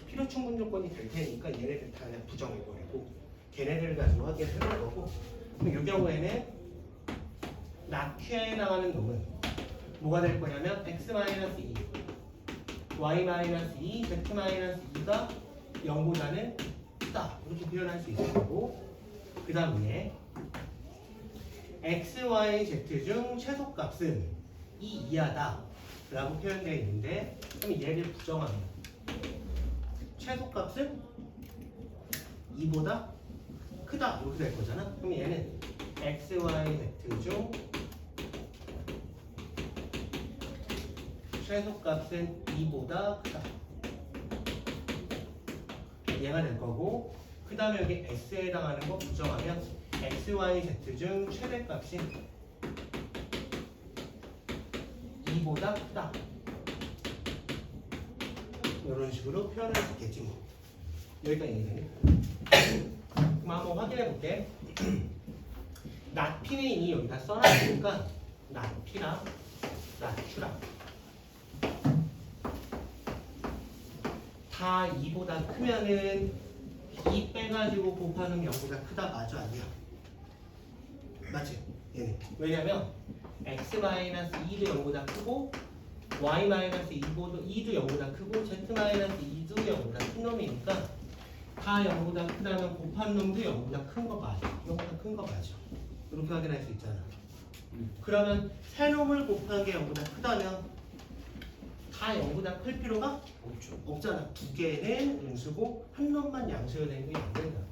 Speaker 4: 필요 충분 조건이 될 테니까 얘네들 다 그냥 부정해버리고 걔네들을 가지고 확인을 해볼 거고, 그럼 이 경우에는 낙Q에 나가는 놈은 뭐가 될 거냐면 x-2, y-2, z-2가 0보다는 크다 이렇게 표현할 수 있을 거고, 그 다음에 x, y, z 중 최소값은 2 이하다 라고 표현되어 있는데 그럼 얘를 부정하면 최소값은 2보다 크다 이렇게 될 거잖아. 그럼 얘는 x, y, z 중 최소값은 2보다 크다 얘가 될 거고, 그 다음에 여기 s에 해당하는 거 부정하면 x, y, z 중 최대값이 2보다 크다 이런 식으로 표현할 수 있겠지 뭐. 여기까지 이해되니? 그럼 한번 확인해 볼게. not P는 이미 여기다 써놨으니까 not P랑 not Q랑 다 2보다 크면은 2 빼가지고 곱하면 0보다 크다 맞아 아니야? 맞지? 얘는 왜냐면 x-2도 0보다 크고 y-2도 0보다 크고 z-2도 0보다 큰 놈이니까 다 0보다 크다면 곱한 놈도 0보다 큰 거 맞아. 0보다 큰 거 맞아. 이렇게 확인할 수 있잖아. 그러면 세 놈을 곱한 게 0보다 크다면 다 0보다 클 필요가 없잖아. 두 개는 음수고 한 놈만 양수여야 되는 게 안 된다고.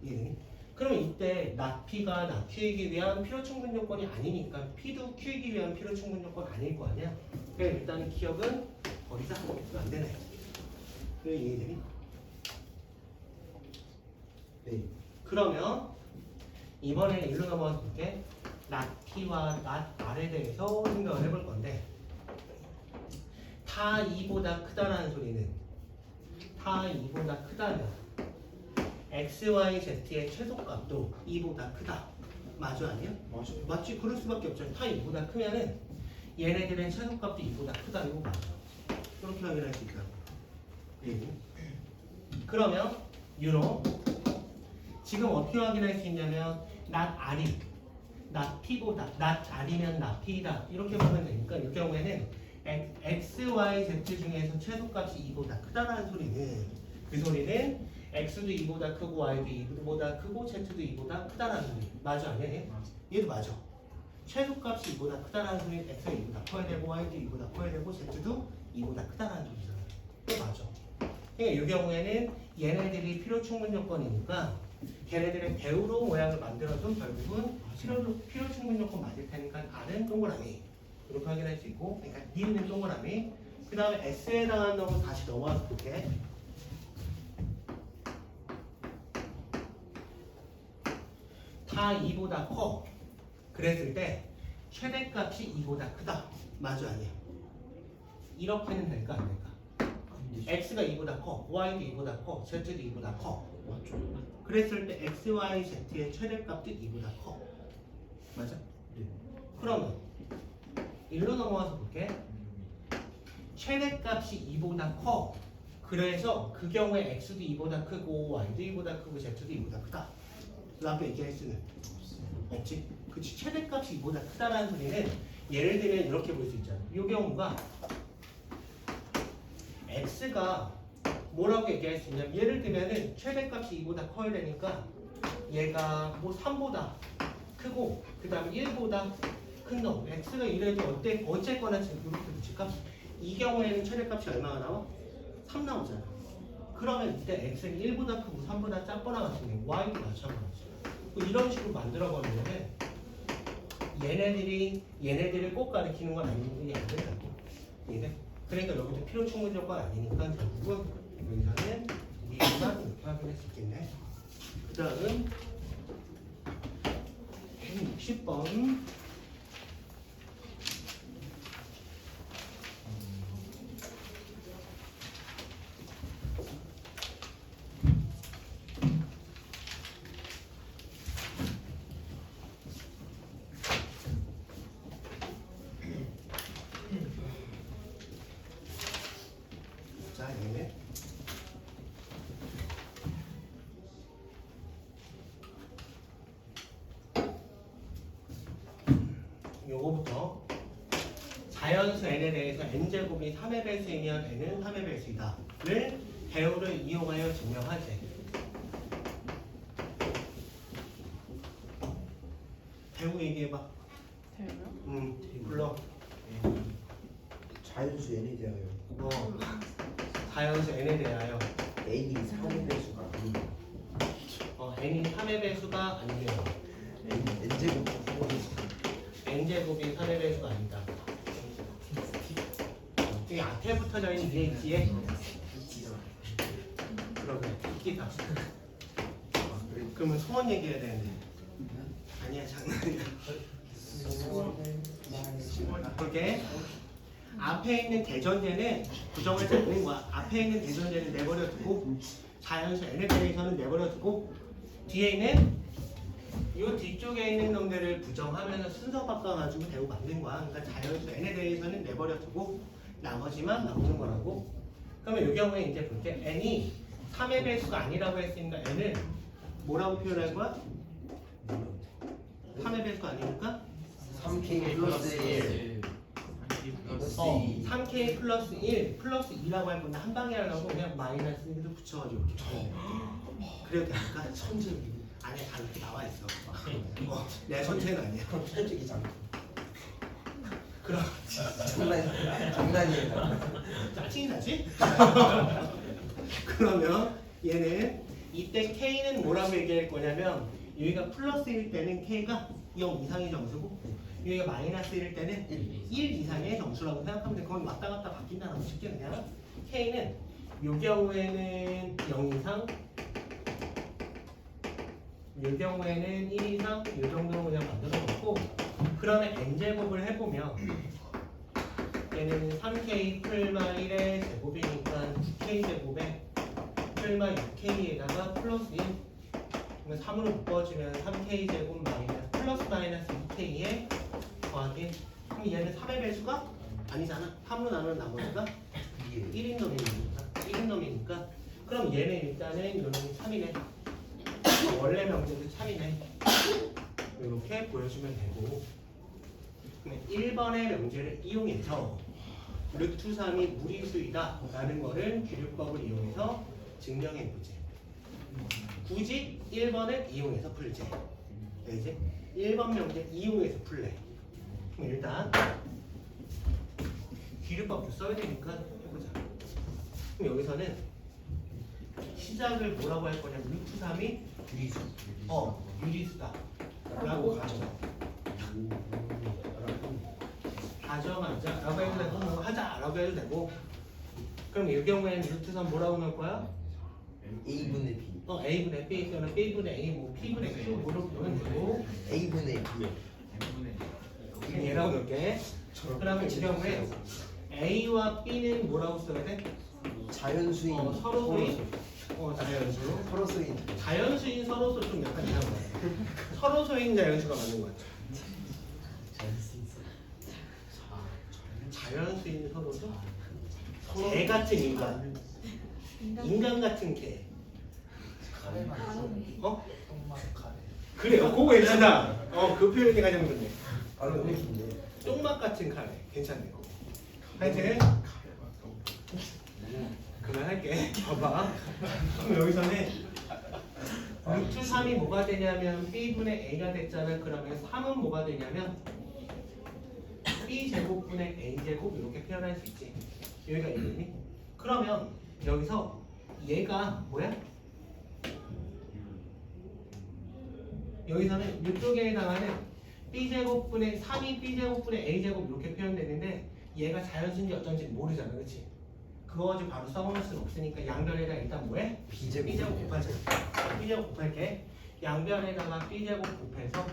Speaker 4: 이해되니? 그럼 이때 나 P가 나 Q이기 위한 필요 충분 요건이 아니니까 P도 Q이기 위한 필요 충분 요건 아닐 거 아니야? 그래 일단은 기억은 버리자. 안 되네. 그래 이해되니? 네. 그러면 이번에 일로 넘어가서 볼게. 나 P와 나 R에 대해서 생각을 해볼 건데 다 2보다 크다라는 소리는 다 2보다 크다면 x, y, z의 최소값도 2보다 크다. 맞아 아니야? 맞지. 그럴 수밖에 없잖아. 다 2보다 크면은 얘네들의 최소값도 2보다 크다. 이거 맞아. 그렇게 확인할 수 있다. 그러면 유로 지금 어떻게 확인할 수 있냐면 not r이 not p보다 not r이면 not p다. 이렇게 보면 되니까 이 경우에는 x, y, z 중에서 최소값이 2보다 크다라는 소리는 그 소리는 x도 2보다 크고 y도 2보다 크고 z도 2보다 크다라는 소리 맞아 아니야? 얘도 맞아. 최소값이 2보다 크다라는 소리는 x가 2보다 커야 되고 y도 2보다 커야 되고 z도 2보다 크다라는 소리잖아. 이게 맞아. 그러니까 이 경우에는 얘네들이 필요 충분 요건이니까 걔네들의 배우로 모양을 만들어준 결국은 필요 충분 요건 맞을 테니까 R은 동그라미 이렇게 확인할 수 있고 그러니까 D는 동그라미 그 다음에 S에 해당하는 놈은 다시 넘어와서 볼게. 다 2보다 커. 그랬을 때 최대값이 2보다 크다. 맞아 아니야? 이렇게는 될까 안 될까? x가 2보다 커, y도 2보다 커, z도 2보다 커. 맞죠? 그랬을 때 x, y, z의 최대값도 2보다 커. 맞아? 네. 그러면 일로 넘어와서 볼게. 최대값이 2보다 커. 그래서 그 경우에 x도 2보다 크고 y도 2보다 크고 z도 2보다 크다. 그 앞에 얘기할 수는 없지? 그치? 최대값이 2보다 크다라는 소리는 예를 들면 이렇게 볼 수 있잖아. 이 경우가 x가 뭐라고 얘기할 수 있냐면 예를 들면은 최대값이 2보다 커야 되니까 얘가 뭐 3보다 크고 그 다음에 1보다 큰 놈 x가 이래도 어쨌거나 지금 이렇게 붙일까? 이 경우에는 최대값이 얼마가 나와? 3 나오잖아. 그러면 이때 x는 1보다 크고 3보다 작거나 같은 경우 y도 마찬가지야. 이런 식으로 만들어버리면 얘네들을 꼭 가리키는 건 아닌데 안 된다고. 이해돼? 그러니까 여기도 필요 충분 조건 아니니까 결국은 여기서는 이만 이렇게 확인할 수 있겠네. 그 다음 160번 자, 얘네 요거부터 자연수 n에 대해서 n제곱이 3의 배수이면 n은 3의 배수이다 를 배우를 이용하여 증명하지. 배우 얘기해봐. 불러.
Speaker 2: 자연수 n에 대하여
Speaker 4: 자연수 n에 대하여
Speaker 2: n이 3의 배수가 아니다.
Speaker 4: n이 3의 배수가 아니래요.
Speaker 2: n제곱
Speaker 4: n제곱이 3의 배수가 아니다. 이게 앞에 붙어져 있는 뒤에 그러게 기타. 그러면 소원 얘기해야 되는데 아니야 장난이야. 그게 앞에 있는 대전제는 부정하지 않는 거야. 앞에 있는 대전제는 내버려두고 자연수 n에 대해서는 내버려두고 뒤에 있는 이 뒤쪽에 있는 놈들을 부정하면서 순서 바꿔가지고 배우 만든 거야. 그러니까 자연수 n에 대해서는 내버려두고 나머지만 나오는 거라고. 그러면 이 경우에 이제 볼게. n이 3의 배수가 아니라고 했으니까 n을 뭐라고 표현할 거야? 3의 배수가 아니니까
Speaker 2: 3k 플러스 1
Speaker 4: 3k 플러스 1 플러스 2라고 할 건데 한 방에 하려고 그냥 마이너스 1을 붙여가지고 이렇게 그래도 되니까 천재 안에 다 이렇게 나와 있어. 내가 천재는 아니야.
Speaker 2: 솔직히
Speaker 4: 그럼
Speaker 2: 장난이에요.
Speaker 4: 짜증이 나지? 그러면 얘는 이때 k는 뭐라고 얘기할 거냐면 여기가 플러스일 때는 k가 0 이상의 점수고 여기가 마이너스일 때는 1 이상의 점수라고 생각하면 돼. 그건 왔다 갔다 바뀐다는 거 쉽게 그냥 k는 요 경우에는 0 이상 요 경우에는 1 이상 요 정도로 그냥 만들어 놓고 그러면 n제곱을 해보면 얘는 3k 풀마 1의 제곱이니까 9k 제곱에 풀마 6k에다가 플러스 1 그러면 3으로 묶어주면 3k 제곱 마이너스 플러스 마이너스 2k에 더하기 그럼 얘는 3의 배수가 아니잖아. 3으로 나누면 나머지가 1인 놈이니까 그럼 얘는 일단은 요놈이 3이네. 원래 명제도 3이네. 이렇게 보여주면 되고 1번의 명제를 이용해서 루트 3이 무리수이다 라는 거를 규律법을 이용해서 증명해 보지. 굳이 1번을 이용해서 풀지. 이제 1번 명제 이용해서 풀래. 그럼 일단 규律법도 써야 되니까 해보자. 그럼 여기서는 시작을 뭐라고 할 거냐면 루트 3이 유리수다 라고 가정하자 라고 해도 되고 뭐 하자 라고 해도 되고 그럼 이 경우에는 루트 3 뭐라고 넣을 거야?
Speaker 2: A분의 B.
Speaker 4: A분의 B 또는 B분의 A 뭐 P분의 Q 뭐로 보면 되고
Speaker 2: A분의 B.
Speaker 4: 그럼 얘라고 넣을게. 그러면 이 경우에 A와 B는 뭐라고 써야 돼?
Speaker 2: 자연수인.
Speaker 4: 서로소인 자연수
Speaker 2: 서로수인.
Speaker 4: 자연수인 서로소 좀 약간 이상한 거야. 서로소인 자연수가 맞는 거 같아. 자연수인 서로소? 개 같은 인간 같은 개. 그래요. 그거 괜찮아. 그 표현이 가장 좋네. 똥맛 같은 카레 괜찮네. 하여튼 그만할게. 봐봐. 그럼 여기서는 루트 3이 뭐가 되냐면 B분의 A가 됐잖아. 그러면 3은 뭐가 되냐면 B제곱분의 A제곱 이렇게 표현할 수 있지. 여기가 이름이. 그러면 여기서 얘가 뭐야? 여기서는 이쪽에 해당하는 B제곱분의 3이 B제곱분의 A제곱 이렇게 표현되는데 얘가 자연수인지 어쩐지 모르잖아. 그치? 그거 가지고 바로 써먹을 수는 없으니까 양변에다 일단 뭐해? B제곱 곱하자. B제곱 곱할게. 양변에다가 B제곱 곱해서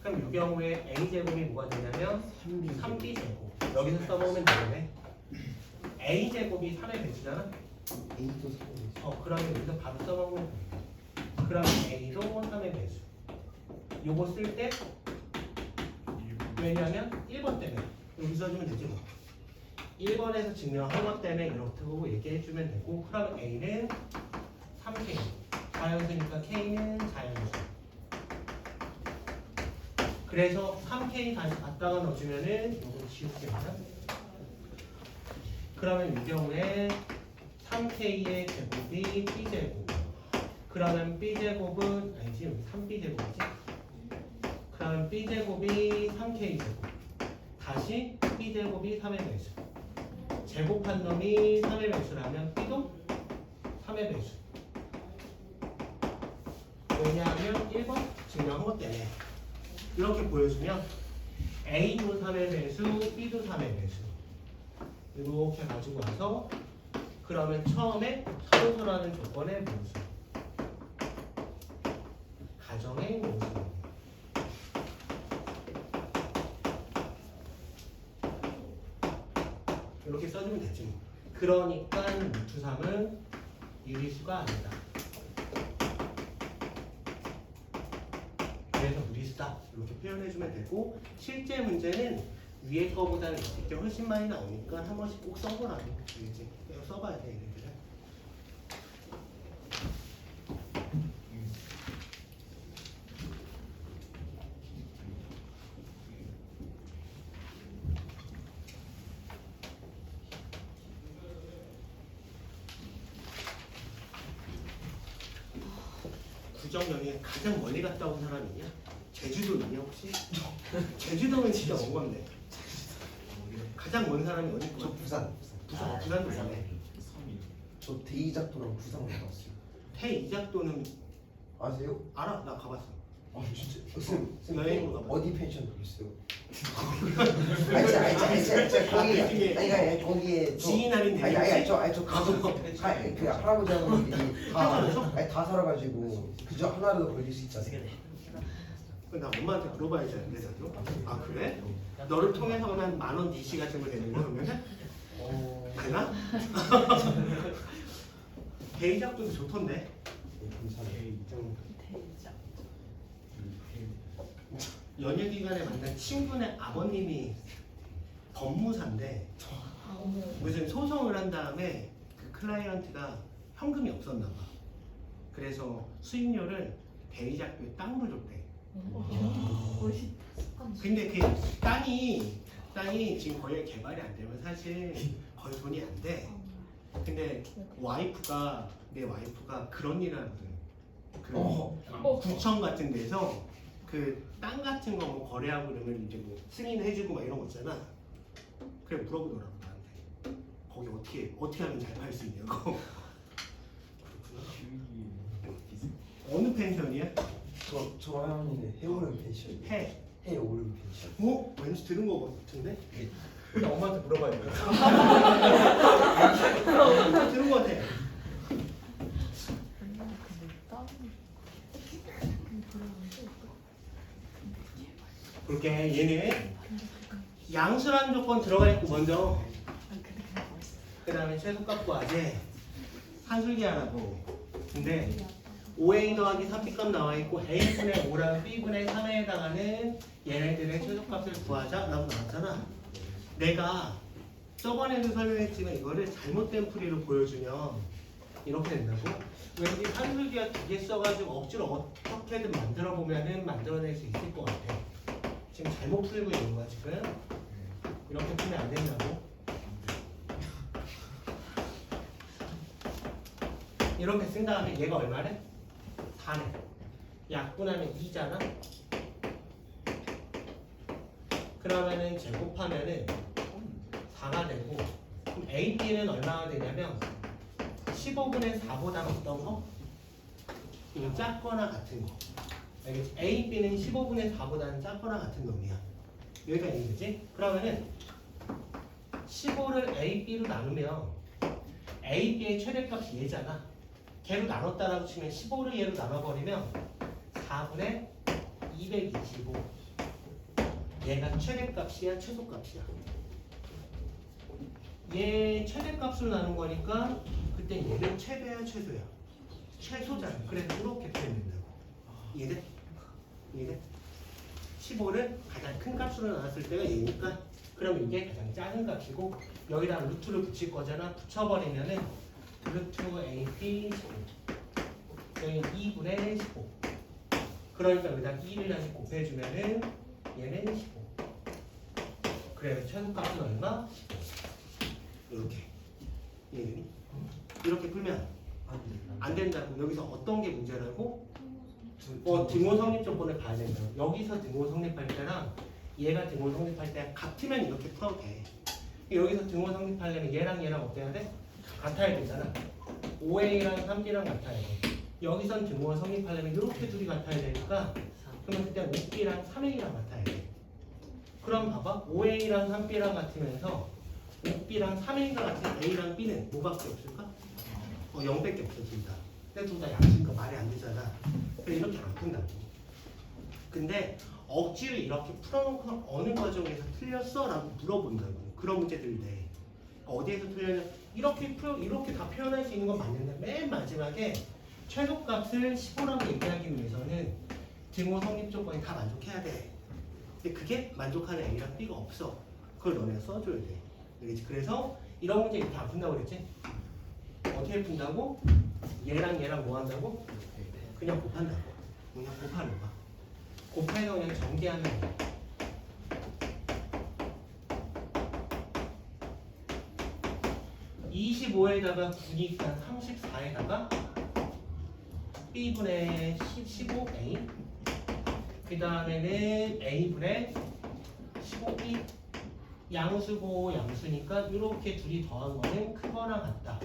Speaker 4: 그럼 이 경우에 A제곱이 뭐가 되냐면 3B제곱 여기서 써먹으면 되겠네. A제곱이 3의 배수잖아?
Speaker 2: A도 3.
Speaker 4: 그러면 여기서 바로 써먹으면 돼. 그럼 A도 3의 배수 요거 쓸 때 왜냐면 1번 때문에 여기 써주면 되지 뭐. 1번에서 증명한 것 때문에 이렇다고 얘기해주면 되고 그럼 A는 3K 자연수니까 K는 자연수 그래서 3K 다시 갖다가 넣어주면은 이거 지울게 맞아? 그러면 이 경우에 3K의 제곱이 B제곱 그러면 B제곱은 아니지 여기 3B제곱이지 그러면 B제곱이 3K제곱 다시 B제곱이 3의 배수 제곱한 놈이 3의 배수라면 B도 3의 배수 왜냐하면 1번 증명한 것 때문에 이렇게 보여주면 A도 3의 배수 B도 3의 배수 이렇게 가지고 와서 그러면 처음에 서로서라는 조건의 모수 가정의 모수 이렇게 써주면 되지. 그러니까 루트 3은 유리수가 아니다. 그래서 무리수다. 이렇게 표현해주면 되고 실제 문제는 위에 거보다는 이게 훨씬 많이 나오니까 한 번씩 꼭 써보라고. 이제 써봐야 돼 얘네들은. 국정연휴에 가장 멀리 갔다 온 사람 있냐? 제주도 있냐 혹시? 제주도는 진짜 먼 건데. 가장 먼 사람이 어디
Speaker 2: 저
Speaker 4: 있고?
Speaker 2: 부산.
Speaker 4: 부산도 있네.
Speaker 2: 저 대이작도랑 부산 갔다 왔어요.
Speaker 4: 태이작도는
Speaker 2: 아세요?
Speaker 4: 알아? 나 가봤어.
Speaker 2: 아 진짜? 쌤
Speaker 4: 여행으로 가봐.
Speaker 2: 어디 펜션 가셨어요? 알지 거기 아니 거기에
Speaker 4: 지인 할인 되는
Speaker 2: 아니 저 가족 그 할아버지 할머니들이 다 살아가지고 그저 하나라도 걸릴 수 있잖아요.
Speaker 4: 나 엄마한테 물어봐야지 안 되나도? 아 그래? 너를 통해서 그러면 10,000원 DC 같은 거 되는 거야 그러면? 되나? 대이작도도 좋던데. 연휴 기간에 만난 친구네 아버님이 법무사인데 무슨 소송을 한 다음에 그 클라이언트가 현금이 없었나 봐. 그래서 수익료를 대이작도에 땅으로 줬대. 근데 그 땅이 지금 거의 개발이 안 되면 사실 거의 돈이 안 돼. 근데 내 와이프가 그런 일을 하거든. 그 구청 같은 데서 그 땅 같은 거 뭐 거래하고 그러면 이제 뭐 승인해주고 막 이런 거 있잖아. 그래 물어보더라고 나한테. 거기 어떻게 하면 잘 팔 수 있냐고. 어느 펜션이야?
Speaker 2: 저 할머니는 해오름 펜션. 해오름 펜션.
Speaker 4: 어? 왠지 들은 거 같은데? 근데 엄마한테 물어봐야 돼. 들은 거 같아. 그렇게 얘는 양수라는 조건 들어가 있고 먼저 그 다음에 최소값 구하지 산술기 하라고. 근데 5a 더하기 3b값 나와 있고 a분의 5랑 b분의 3에 해당하는 얘네들의 최소값을 구하자 라고 나왔잖아. 내가 저번에도 설명했지만 이거를 잘못된 풀이로 보여주면 이렇게 된다고? 왠지 산술기가 2개 써가지고 억지로 어떻게든 만들어 보면은 만들어낼 수 있을 것 같아. 지금 잘못 풀고 있는 거야 지금. 이렇게 풀면 안 된다고. 이렇게 쓴 다음에 얘가 얼마래? 4네. 약분하면 2잖아. 그러면은 제곱하면은 4가 되고, 그럼 AB는 얼마가 되냐면 15분의 4보다 어떤 거? 이거 작거나 같은 거. 알겠지? AB는 15분의 4보다는 작거나 같은 놈이야. 여기가 있는 거지? 그러면은 15를 AB로 나누면 AB의 최대값이 얘잖아. 걔로 나눴다라고 치면 15를 얘로 나눠버리면 4분의 225. 얘가 최대값이야, 최소값이야. 얘 최대값으로 나눈 거니까 그때 얘는 최대야, 최소야. 최소잖아. 그래서 이렇게 표현 된다고. 이해돼? 이해돼? 15를 가장 큰 값으로 나눴을 때가 얘니까 그럼 이게 가장 작은 값이고 여기다 루트를 붙일 거잖아. 붙여버리면은 루트 AB 15 여기 2분의 15 그러니까 여기다 2를 다시 곱해주면은 얘는 15 그래서 최소값은 얼마? 15 이렇게 이해되니? 이렇게 풀면 안 된다고. 여기서 어떤 게 문제라고? 등호 성립 조건을 봐야 된다고. 여기서 등호 성립할 때랑 얘가 등호 성립할 때 같으면 이렇게 풀어도 돼. 여기서 등호 성립하려면 얘랑 어때야 돼? 같아야 되잖아. 5a랑 3b랑 같아야 돼. 여기선 등호 성립하려면 이렇게 둘이 같아야 되니까 그러면 그때 5b랑 3a랑 같아야 돼. 그럼 봐봐. 5a랑 3b랑 같으면서 5b랑 3a가 같은 a랑 b는 뭐밖에 없을까? 0밖에 없어 둘 다. 근데 둘 다 양수니까 말이 안 되잖아. 그래서 이렇게 안 푼다고. 근데 억지로 이렇게 풀어놓고 어느 과정에서 틀렸어? 라고 물어본다고. 그런 문제들 내. 어디에서 틀렸냐? 이렇게 다 표현할 수 있는 건 맞는데 맨 마지막에 최소값을 15라고 얘기하기 위해서는 등호 성립 조건이 다 만족해야 돼. 근데 그게 만족하는 A랑 B가 없어. 그걸 너네가 써줘야 돼. 알겠지? 그래서 이런 문제 이렇게 안 푼다고 그랬지? 어떻게 푼다고? 얘랑 뭐 한다고? 그냥 곱한다고. 그냥 곱하는 거야. 곱해서 그냥 전개하면 돼. (25에다가 9니까 34에다가 B분의 15A 그 다음에는 A분의 15B 양수고 양수니까 이렇게 둘이 더한 거는 크거나 같다.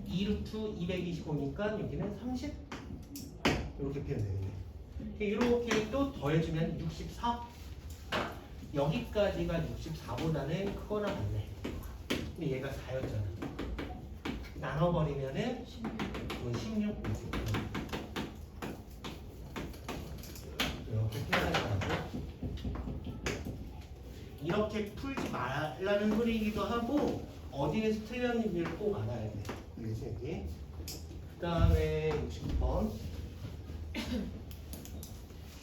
Speaker 4: 2루트 225니까 여기는 30 이렇게 표현되겠네. 이렇게 또 더해주면 64 여기까지가 64보다는 크거나 같네. 근데 얘가 4였잖아. 나눠버리면은 16 이렇게 표현하더라고. 이렇게 풀지 말라는 소리이기도 하고 어디에서 틀렸는지를 꼭 알아야 돼. 그래서 여기 그 다음에 60번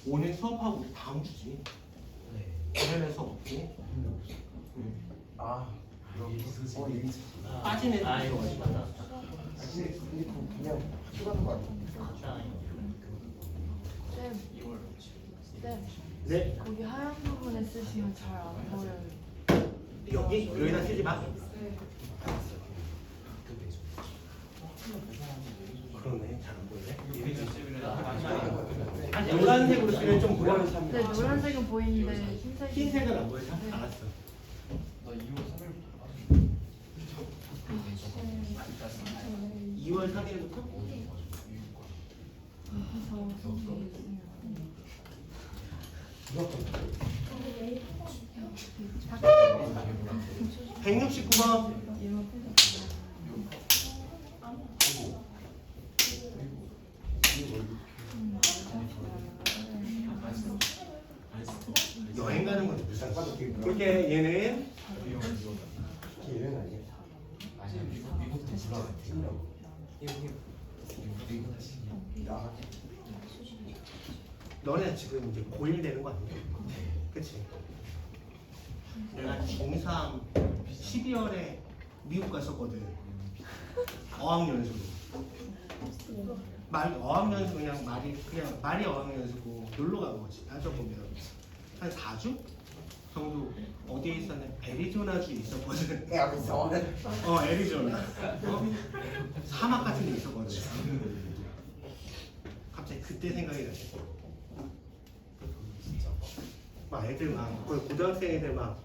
Speaker 4: 오늘 수업하고 다음 주지. 오늘은 수업 없지.
Speaker 2: 아 여기
Speaker 4: 빠진 애들
Speaker 1: 아, 이거
Speaker 4: 어디
Speaker 1: 맞다.
Speaker 2: 근데 그냥 학교 가는 거 같아.
Speaker 3: 쌤,
Speaker 1: 2월
Speaker 3: 쌤,
Speaker 4: 네.
Speaker 3: 거기 하얀 부분에 쓰시면 잘 안 보여요.
Speaker 4: 여기다 쓰지 마. 그러네. 잘 안 보이네. 아, 노란색으로 쓰면 좀 보여.
Speaker 3: 네, 노란색은 보이는데
Speaker 4: 흰색은 안 보여.
Speaker 3: 네.
Speaker 4: 알았어.
Speaker 1: 나 2월 3일
Speaker 4: 2월 3일부터?
Speaker 3: 여기서
Speaker 4: 169번. 여행 가는 건데 무슨 상관없게. 그렇게 얘는
Speaker 2: 얘는 아니야.
Speaker 4: 너네 지금 이제 고1 되는 거 아니야? 그치? 내가 중3 12월에 미국 갔었거든. 어학연수로. 어학연수 그냥 말이 어학연수고 놀러 간 거지. 따져보면 한 4주 정도 어디에 있었냐? 애리조나주에 있었거든.
Speaker 2: 애 앞에 있어.
Speaker 4: 애리조나. 사막 같은 데 있었거든. 갑자기 그때 생각이 나지. 막 애들 막 거의 고등학생 애들 막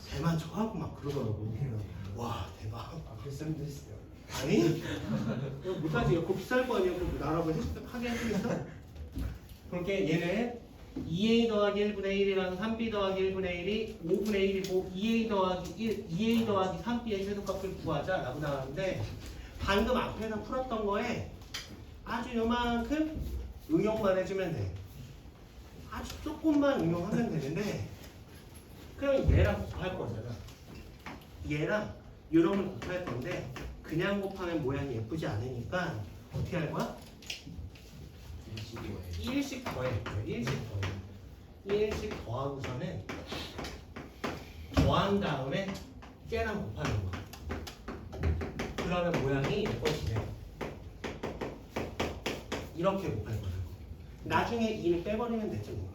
Speaker 4: 대만 좋아하고 막 그러더라고. 와 대박.
Speaker 2: 앞에 쌤도 있어요.
Speaker 4: 아니? 이거 못하지. 그거 비쌀 거 아니야. 그거 나라고 하게 해주겠어? 그렇게 얘는 2a 더하기 1분의 1이랑 3b 더하기 1분의 1이 5분의 1이고 2a 더하기 3b의 최소값을 구하자 라고 나왔는데 방금 앞에서 풀었던 거에 아주 요만큼 응용만 해주면 돼. 아주 조금만 응용하면 되는데 그럼 얘랑 곱할 거잖아. 얘랑 이런 걸 곱할 건데 그냥 곱하면 모양이 예쁘지 않으니까 어떻게 할 거야? 1씩 더해. 1씩 더해. 1씩 더하고서는 더한 다음에 쟤랑 곱하는 거야. 그러면 모양이 예뻐지네. 이렇게 곱할 거야. 나중에 2는 빼버리면 되죠. 뭐.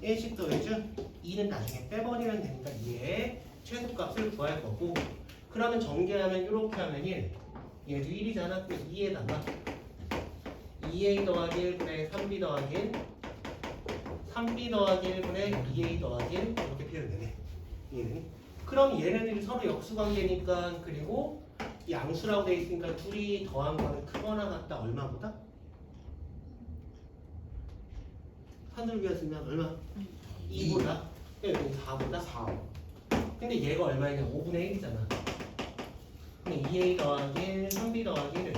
Speaker 4: 1씩 더해준 2는 나중에 빼버리면 되니까 얘의 최소값을 구할 거고 그러면 전개하면 이렇게 하면 1 얘도 1이잖아. 그래서 2에다가 2a 더하기 1분의 3b 더하기 1 3b 더하기 1분의 2a 더하기 1 이렇게 표현되네. 얘는 그럼 얘네들이 서로 역수관계니까 그리고 양수라고 돼 있으니까 둘이 더한 거는 크거나 같다. 얼마보다? 하늘 위였으면 얼마? 2보다? 여기 4보다?
Speaker 2: 4.
Speaker 4: 근데 얘가 얼마냐? 5분의 1이잖아. 그럼 2a 더하기 1, 3b 더하기 1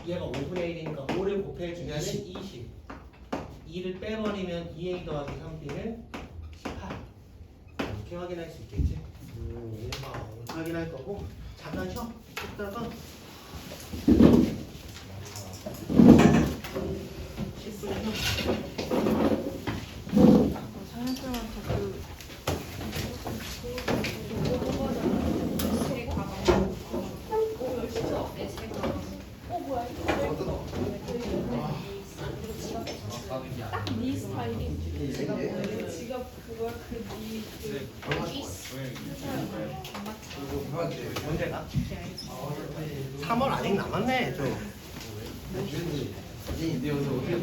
Speaker 4: 얘가 5분의 1이니까 5를 곱해주면 20 2를 빼버리면 2a 더하기 3b는 18 이렇게 확인할 수 있겠지? 확인할 거고 잠깐 쉬어. 쉬다가 10분 쉬어.
Speaker 3: 사연쌤한테 딱네 스타일이 지갑 그걸
Speaker 4: 언제가? 3월 아직 남았네 좀.
Speaker 1: 자신 있대요. 어떻게